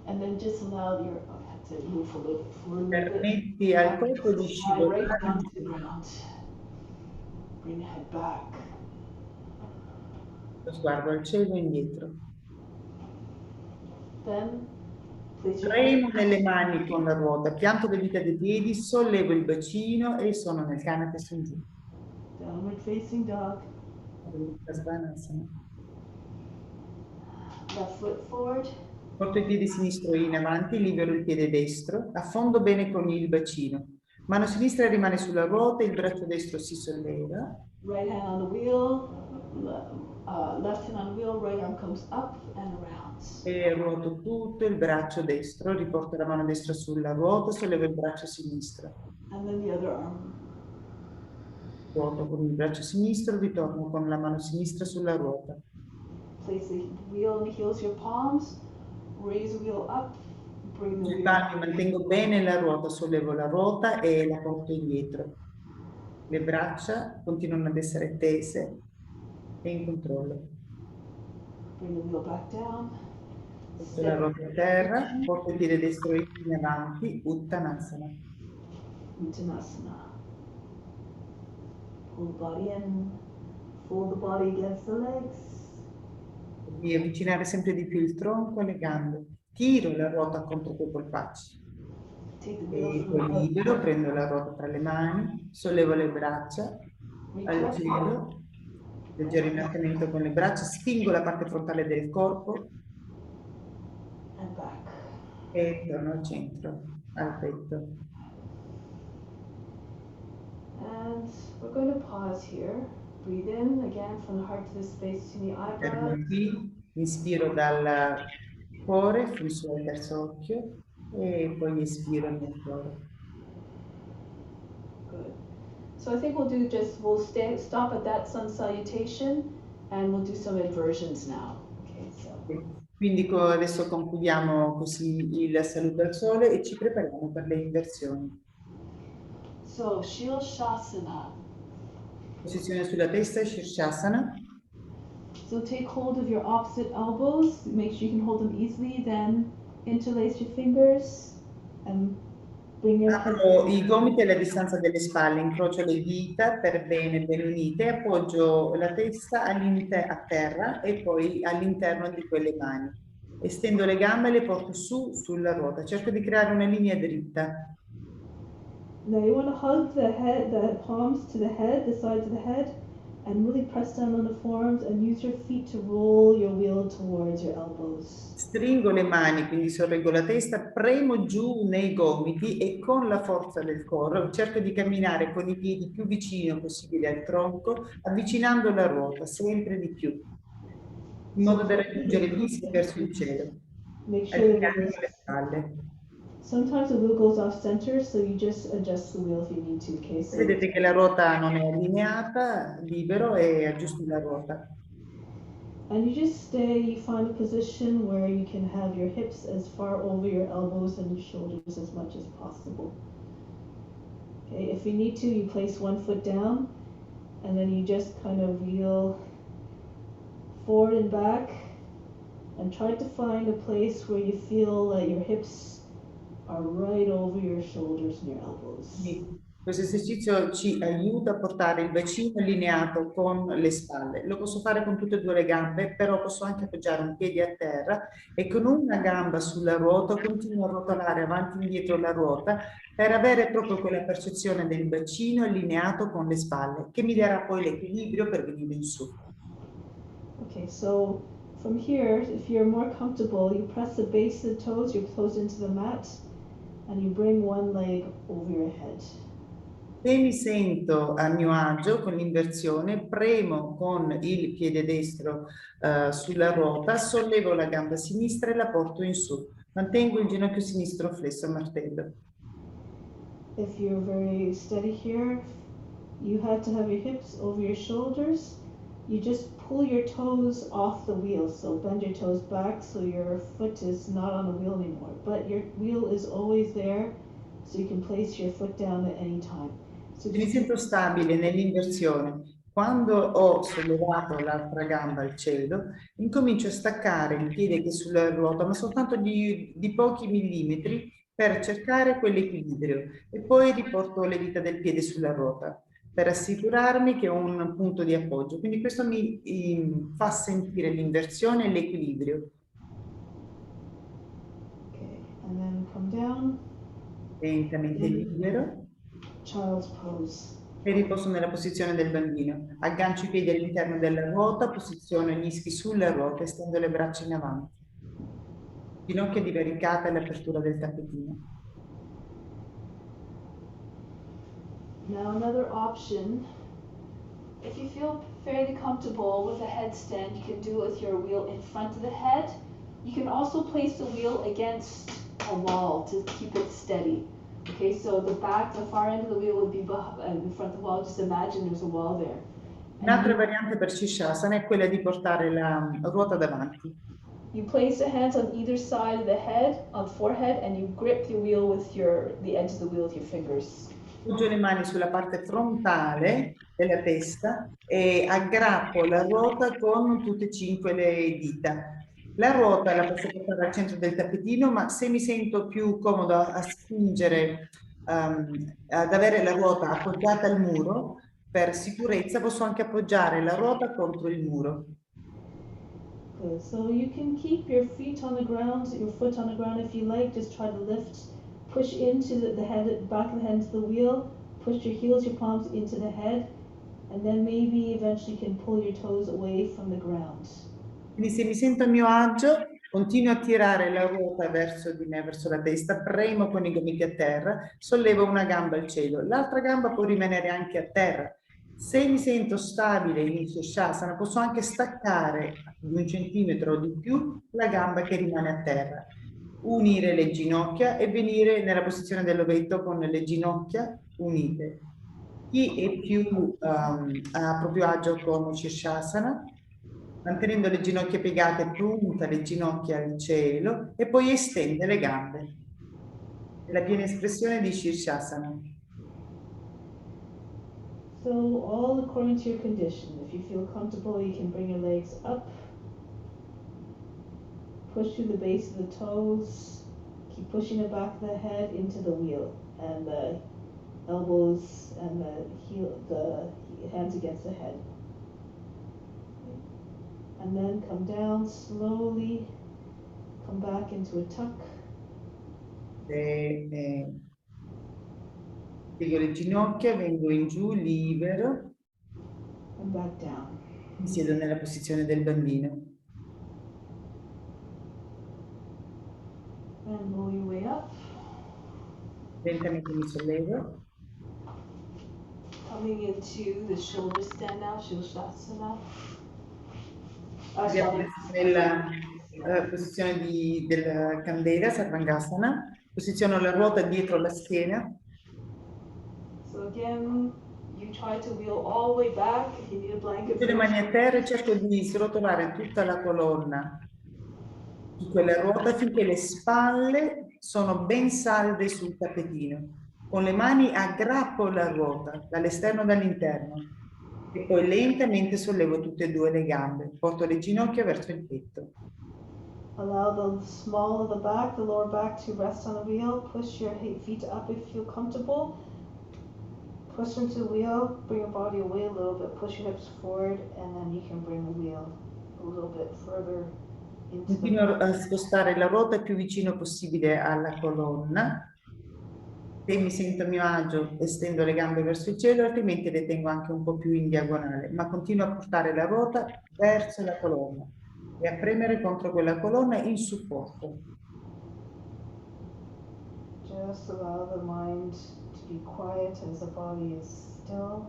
And then just allow your head to move a little bit forward. Permetti al corpo di scivolare. Right down to the ground. Bring the head back. Lo sguardo al cielo e indietro. Then place your Remo nelle mani con la ruota, pianto le dita dei piedi, sollevo il bacino e sono nel cane testa in giù. downward facing dog. Svanasana. Left foot forward. Porto il piede sinistro in avanti, libero il piede destro, affondo bene con il bacino. Mano sinistra rimane sulla ruota, il braccio destro si solleva. Right hand on the wheel, left hand on the wheel, right arm comes up and around. E ruoto tutto il braccio destro, riporto la mano destra sulla ruota, sollevo il braccio sinistro. And then the other arm. Ruoto con il braccio sinistro, ritorno con la mano sinistra sulla ruota. Place the wheel in the heels of your palms, raise the wheel up, bring the Sui wheel palmi mantengo bene la ruota, sollevo la ruota e la porto indietro. Le braccia continuano ad essere tese e in controllo. Bring the wheel back down. Porto la ruota a terra, porto il piede destro in avanti, Uttanasana. Uttanasana. Pull the body in, fold the body against the legs. Di avvicinare sempre di più il tronco e le gambe. Tiro la ruota contro quei polpacci. E poi libero, prendo la ruota tra le mani, sollevo le braccia al cielo, leggero innalzamento con le braccia, spingo la parte frontale del corpo e torno al centro, al petto. And we're going to pause here. Breathe in again from the heart to the space between the eyebrows. Qui, inspiro dal cuore, flusso al terzo occhio e poi espiro nel cuore. Good. So I think we'll stop at that sun salutation and we'll do some inversions now. Okay, so. Quindi adesso concludiamo così il saluto al sole e ci prepariamo per le inversioni. So Shirshasana. Posizione sulla testa, Shirshasana. So take hold of your opposite elbows, make sure you can hold them easily, then interlace your fingers and bring your head. Apro i gomiti alla distanza delle spalle, incrocio le dita per bene unite, appoggio la testa a terra e poi all'interno di quelle mani. Estendo le gambe e le porto su sulla ruota, cerco di creare una linea dritta. Now you want to hug the palms to the head, the sides of the head, and really press down on the forearms and use your feet to roll your wheel towards your elbows. Stringo le mani, quindi sorreggo la testa, premo giù nei gomiti e con la forza del corpo cerco di camminare con i piedi più vicino possibile al tronco, avvicinando la ruota sempre di più, in modo da raggiungere il disco verso il cielo. Allineando le spalle. Sometimes the wheel goes off center, so you just adjust the wheel if you need to. Okay, so vedete che la ruota non è allineata, libero e aggiusto la ruota. And you just stay, you find a position where you can have your hips as far over your elbows and your shoulders as much as possible. Okay, if you need to, you place one foot down and then you just kind of wheel forward and back and try to find a place where you feel that your hips are right over your shoulders and your elbows. Questo esercizio ci aiuta a portare il bacino allineato con le spalle. Lo posso fare con tutte e due le gambe, però posso anche appoggiare un piede a terra e con una gamba sulla ruota continuo a rotolare avanti e indietro la ruota per avere proprio quella percezione del bacino allineato con le spalle, che mi darà poi l'equilibrio per venire in su. Okay, so from here, if you're more comfortable, you press the base of the toes, your toes into the mat, and you bring one leg over your head. Se mi sento a mio agio con l'inversione, premo con il piede destro sulla ruota, sollevo la gamba sinistra e la porto in su. Mantengo il ginocchio sinistro flesso a martello. If you're very steady here, you have to have your hips over your shoulders. You just pull your toes off the wheel, so bend your toes back so your foot is not on the wheel anymore. But your wheel is always there, so you can place your foot down at any time. So mi sento stabile nell'inversione. Quando ho sollevato l'altra gamba al cielo, incomincio a staccare il piede che è sulla ruota, ma soltanto di pochi millimetri per cercare quell'equilibrio. E poi riporto le dita del piede sulla ruota, per assicurarmi che ho un punto di appoggio. Quindi questo mi fa sentire l'inversione e l'equilibrio. Okay, and then come down. Lentamente libero. Child's pose. E riposo nella posizione del bambino. Aggancio i piedi all'interno della ruota, posiziono gli ischi sulla ruota e stendo le braccia in avanti. ginocchia divaricate all'apertura del tappetino. Now another option, if you feel fairly comfortable with a headstand, you can do it with your wheel in front of the head. You can also place the wheel against a wall to keep it steady. Okay, so the far end of the wheel would be in front of the wall. Just imagine there's a wall there. Un'altra variante per Shirshasana è quella di portare la ruota davanti. You place the hands on either side of the head, on forehead, and you grip the wheel with the edge of the wheel with your fingers. Poggio le mani sulla parte frontale della testa e aggrappo la ruota con tutte e 5 le dita. La ruota la posso portare al centro del tappetino, ma se mi sento più comodo a spingere, ad avere la ruota appoggiata al muro, per sicurezza posso anche appoggiare la ruota contro il muro. Good. So you can keep your feet on the ground, your foot on the ground if you like. Just try to lift, push into the head, back of the head into the wheel. Push your heels, your palms into the head, and then maybe eventually you can pull your toes away from the ground. Quindi se mi sento a mio agio, continuo a tirare la ruota verso di me, verso la testa, premo con i gomiti a terra, sollevo una gamba al cielo, l'altra gamba può rimanere anche a terra. Se mi sento stabile in Shirshasana, posso anche staccare di 1 centimetro o di più la gamba che rimane a terra, unire le ginocchia e venire nella posizione dell'ovetto con le ginocchia unite. Chi è più a proprio agio con Shirshasana, mantenendo le ginocchia piegate, punta le ginocchia al cielo e poi estende le gambe. È la piena espressione di Shirshasana. So all according to your condition. If you feel comfortable, you can bring your legs up, push through the base of the toes, keep pushing the back of the head into the wheel, and the elbows and the hands against the head. And then come down slowly, come back into a tuck. Piego le ginocchia, vengo in giù, libero. And back down. Mi siedo nella posizione del bambino. And roll your way up. Lentamente mi sollevo. Coming into the shoulder stand now, Shirshasana. Abbiamo nella posizione della candela, Sarvangasana. Posiziono la ruota dietro la schiena. So again, you try to wheel all the way back. If you need a blanket. Le mani a terra e cerco di srotolare tutta la colonna di quella ruota finché le spalle sono ben salde sul tappetino. Con le mani aggrappo la ruota dall'esterno e dall'interno e poi lentamente sollevo tutte e 2 le gambe. Porto le ginocchia verso il petto. Allow the small of the back, the lower back to rest on the wheel. Push your feet up if you feel comfortable. Push into the wheel, bring your body away a little bit, push your hips forward, and then you can bring the wheel a little bit further into Continuo a spostare la ruota il più vicino possibile alla colonna. Se mi sento a mio agio, estendo le gambe verso il cielo, altrimenti le tengo anche un po' più in diagonale, ma continuo a portare la ruota verso la colonna e a premere contro quella colonna in supporto. Just allow the mind to be quiet as the body is still.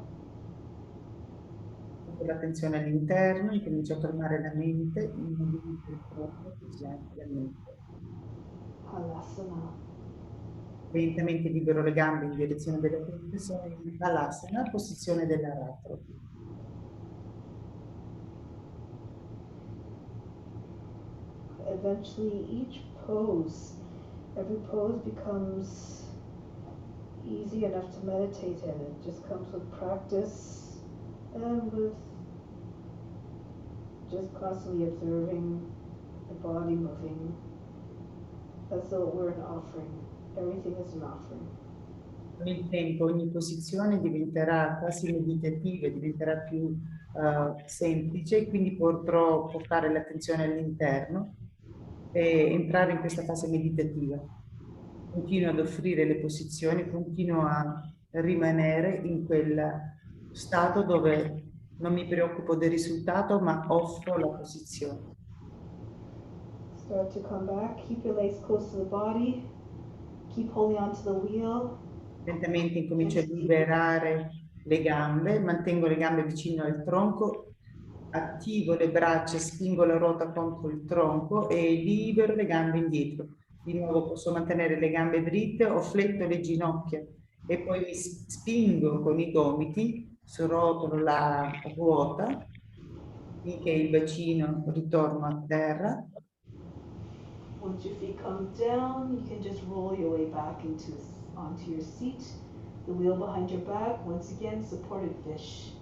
Con l'attenzione all'interno, incomincio a tornare la mente, in movimento il corpo, così anche la mente. Halasana. Lentamente libero le gambe in direzione della posizione in Halasana, posizione dell'aratro. Eventually every pose becomes easy enough to meditate in. It just comes with practice and with just constantly observing the body moving as though it were an offering. Everything is an offering. Con il tempo ogni posizione diventerà quasi meditativa, diventerà più semplice, quindi potrò portare l'attenzione all'interno e entrare in questa fase meditativa. Continuo ad offrire le posizioni, continuo a rimanere in quel stato dove non mi preoccupo del risultato, ma offro la posizione. Start to come back. Keep your legs close to the body. Keep holding onto the wheel. Lentamente incomincio a liberare le gambe, mantengo le gambe vicino al tronco, attivo le braccia, spingo la ruota contro il tronco e libero le gambe indietro. Di nuovo posso mantenere le gambe dritte o fletto le ginocchia e poi mi spingo con i gomiti, srotolo la ruota finché il bacino ritorna a terra. Once your feet come down, you can just roll your way back onto your seat. The wheel behind your back, once again, supported fish.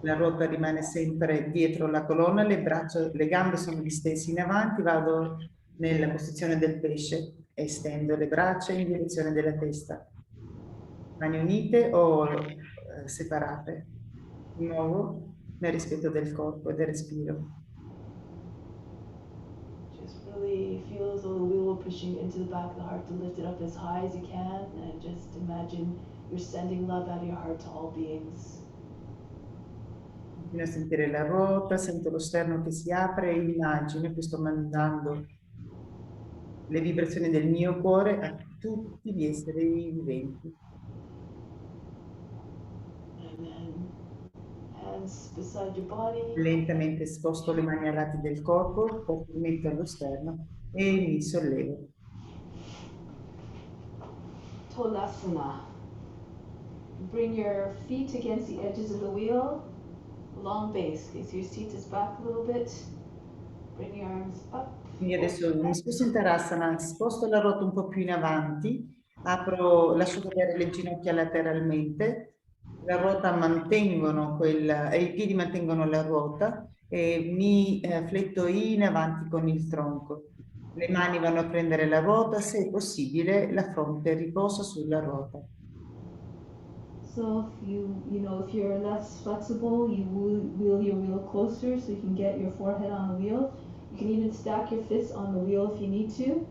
La ruota rimane sempre dietro la colonna, le gambe sono distese in avanti, vado nella posizione del pesce, estendo le braccia in direzione della testa. Mani unite o separate. Di nuovo nel rispetto del corpo e del respiro. Just really feel as though the wheel will push you into the back of the heart to lift it up as high as you can, and just imagine you're sending love out of your heart to all beings. Continuo a sentire la ruota, sento lo sterno che si apre e immagino che sto mandando le vibrazioni del mio cuore a tutti gli esseri viventi. And then hands beside your body. Lentamente sposto le mani ai lati del corpo, porto il mento allo sterno e mi sollevo. Tolasana. Bring your feet against the edges of the wheel. Long base. Okay, so your seat is back a little bit. Bring your arms up. Quindi adesso mi sposto in Tadasana, sposto la ruota un po' più in avanti, lascio cadere le ginocchia lateralmente, la ruota e i piedi mantengono la ruota e mi fletto in avanti con il tronco. Le mani vanno a prendere la ruota, se è possibile la fronte riposa sulla ruota. So if you're less flexible, you wheel your wheel closer so you can get your forehead on the wheel. You can even stack your fists on the wheel if you need to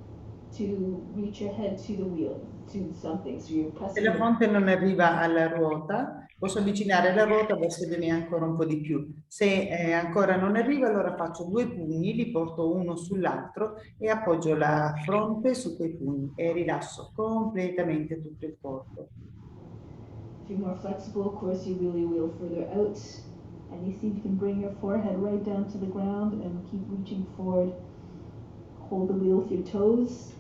reach your head to the wheel, to something. So you're pressing. Se la fronte non arriva alla ruota, posso avvicinare la ruota verso di me ancora un po' di più. Se ancora non arriva, allora faccio 2 pugni, li porto uno sull'altro e appoggio la fronte su quei pugni e rilasso completamente tutto il corpo. If you're more flexible, of course, you wheel your wheel further out, and you see if you can bring your forehead right down to the ground and keep reaching forward. Hold the wheel with your toes.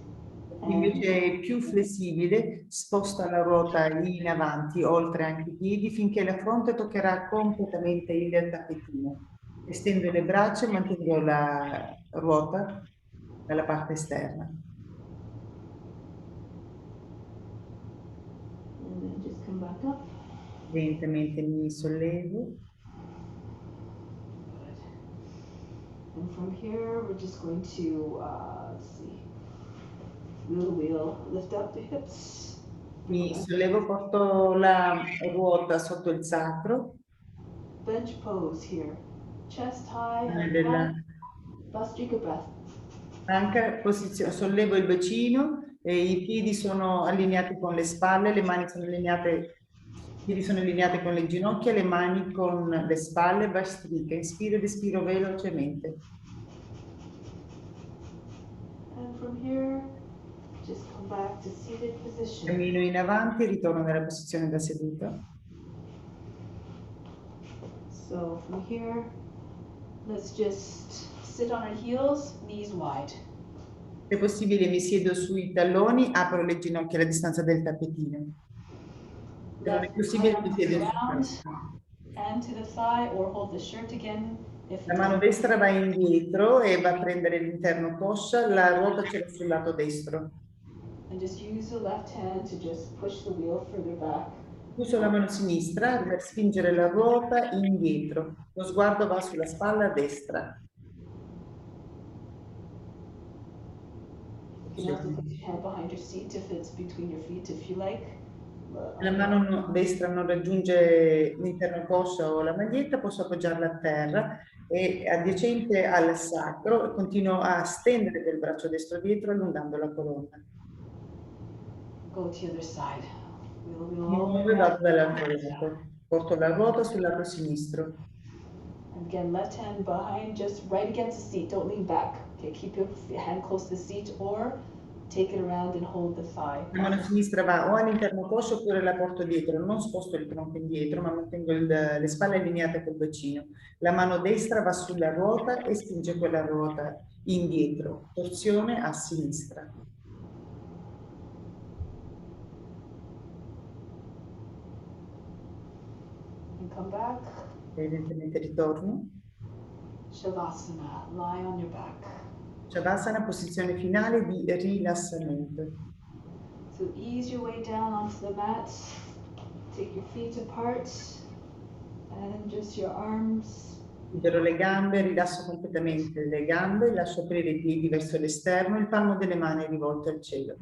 Invece è più flessibile, sposta la ruota in avanti, oltre anche i piedi, finché la fronte toccherà completamente il tappetino. Estendo le braccia e mantengo la ruota dalla parte esterna. And then just come back up. Lentamente mi sollevo. Good. And from here, we're just going to, let's see, wheel the wheel, lift up the hips. Mi sollevo, porto la ruota sotto il sacro. Bench pose here. Chest high, Vastrika breath. Anche posizione, sollevo il bacino e i piedi sono allineati con le spalle, le mani sono allineate, i piedi sono allineati con le ginocchia, le mani con le spalle, Vastrika. Inspiro ed espiro velocemente. And from here, just come back to seated position. Cammino in avanti, ritorno nella posizione da seduta. So from here, let's just sit on our heels, knees wide. Se possibile mi siedo sui talloni, apro le ginocchia alla distanza del tappetino. Se non è possibile mi siedo and to the thigh or hold the shirt again. La mano destra va indietro e va a prendere l'interno coscia, la ruota ce l'ha sul lato destro. And just use the left hand to just push the wheel further back. Uso la mano sinistra per spingere la ruota indietro. Lo sguardo va sulla spalla destra. You can also put your hand behind your seat if it's between your feet, if you like. La mano destra non raggiunge l'interno coscia o la maglietta, posso appoggiarla a terra e adiacente al sacro e continuo a stendere del braccio destro dietro allungando la colonna. Go to the other side. Mi muovo e vado dall'altro lato. Porto la ruota sul lato sinistro. And again, left hand behind, just right against the seat, don't lean back. Okay, keep your hand close to the seat or take it around and hold the thigh. La mano sinistra va o all'interno coscia oppure la porto dietro. Non sposto il tronco indietro, ma mantengo le spalle allineate col bacino. La mano destra va sulla ruota e spinge quella ruota indietro. Torsione a sinistra. And come back. Evidentemente ritorno. Shavasana, lie on your back. Shavasana, posizione finale di rilassamento. So ease your way down onto the mat. Take your feet apart and just your arms. Chiuderò le gambe, rilasso completamente le gambe, lascio aprire i piedi verso l'esterno, il palmo delle mani è rivolto al cielo.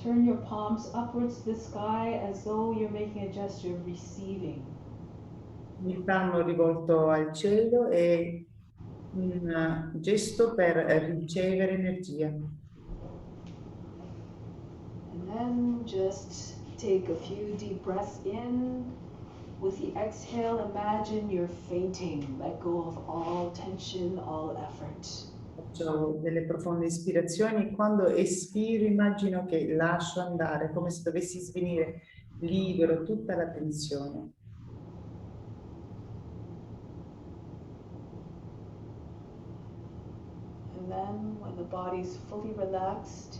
Turn your palms upwards to the sky as though you're making a gesture of receiving. Il palmo rivolto al cielo è un gesto per ricevere energia. And then just take a few deep breaths in. With the exhale, imagine you're fainting. Let go of all tension, all effort. Faccio delle profonde ispirazioni e quando espiro immagino che lascio andare, come se dovessi svenire libero tutta la tensione. And then when the body's fully relaxed,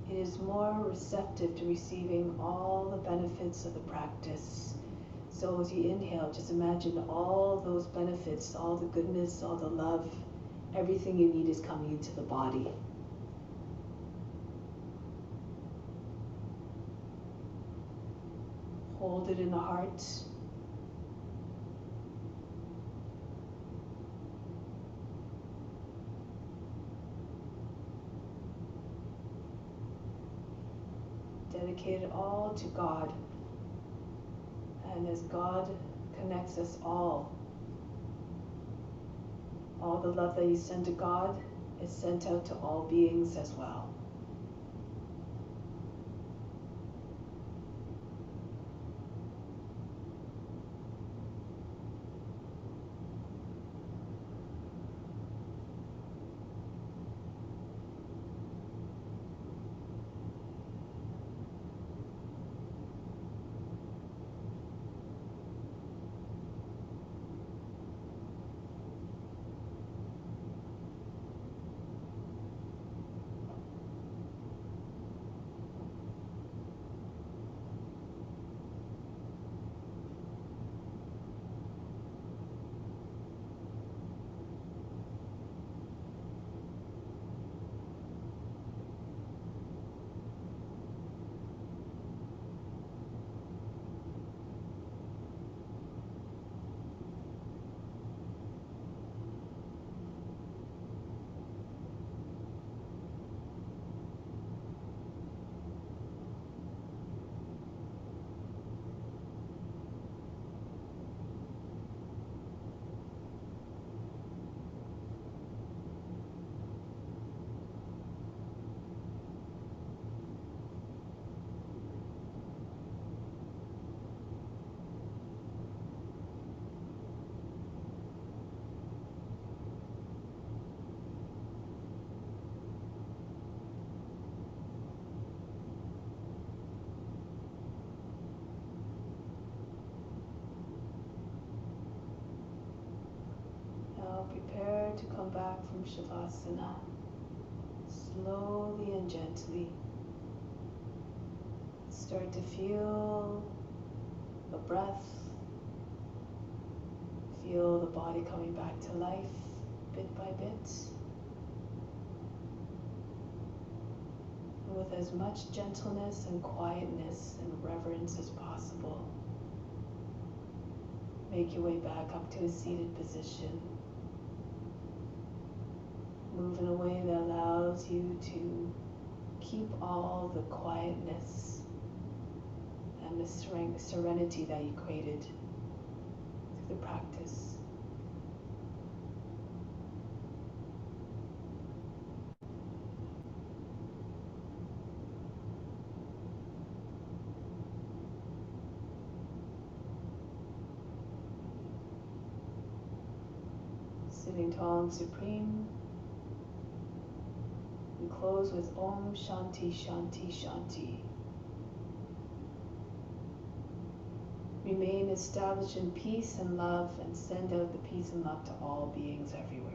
it is more receptive to receiving all the benefits of the practice. So as you inhale, just imagine all those benefits, all the goodness, all the love, everything you need is coming into the body. Hold it in the heart. Dedicate it all to God. And as God connects us all the love that you send to God is sent out to all beings as well. Now prepare to come back from Shavasana. Slowly and gently. Start to feel the breath. Feel the body coming back to life bit by bit. And with as much gentleness and quietness and reverence as possible, make your way back up to a seated position. Move in a way that allows you to keep all the quietness and the serenity that you created through the practice. Sitting tall and supreme, close with Om Shanti Shanti Shanti. Remain established in peace and love and send out the peace and love to all beings everywhere.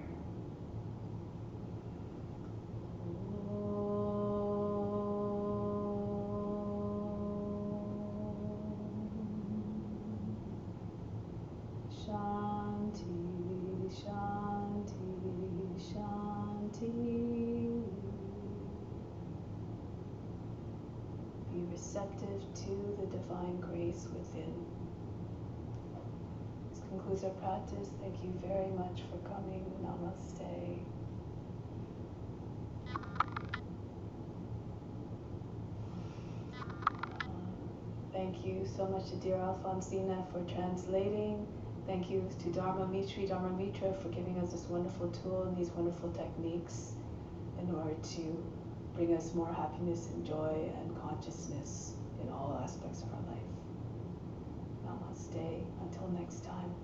Shanti, Shanti, Shanti. Be receptive to the divine grace within. This concludes our practice. Thank you very much for coming. Namaste. Thank you so much to dear Alfonsina for translating. Thank you to Dharma Mitra for giving us this wonderful tool and these wonderful techniques in order to bring us more happiness and joy and consciousness in all aspects of our life. Namaste. Until next time.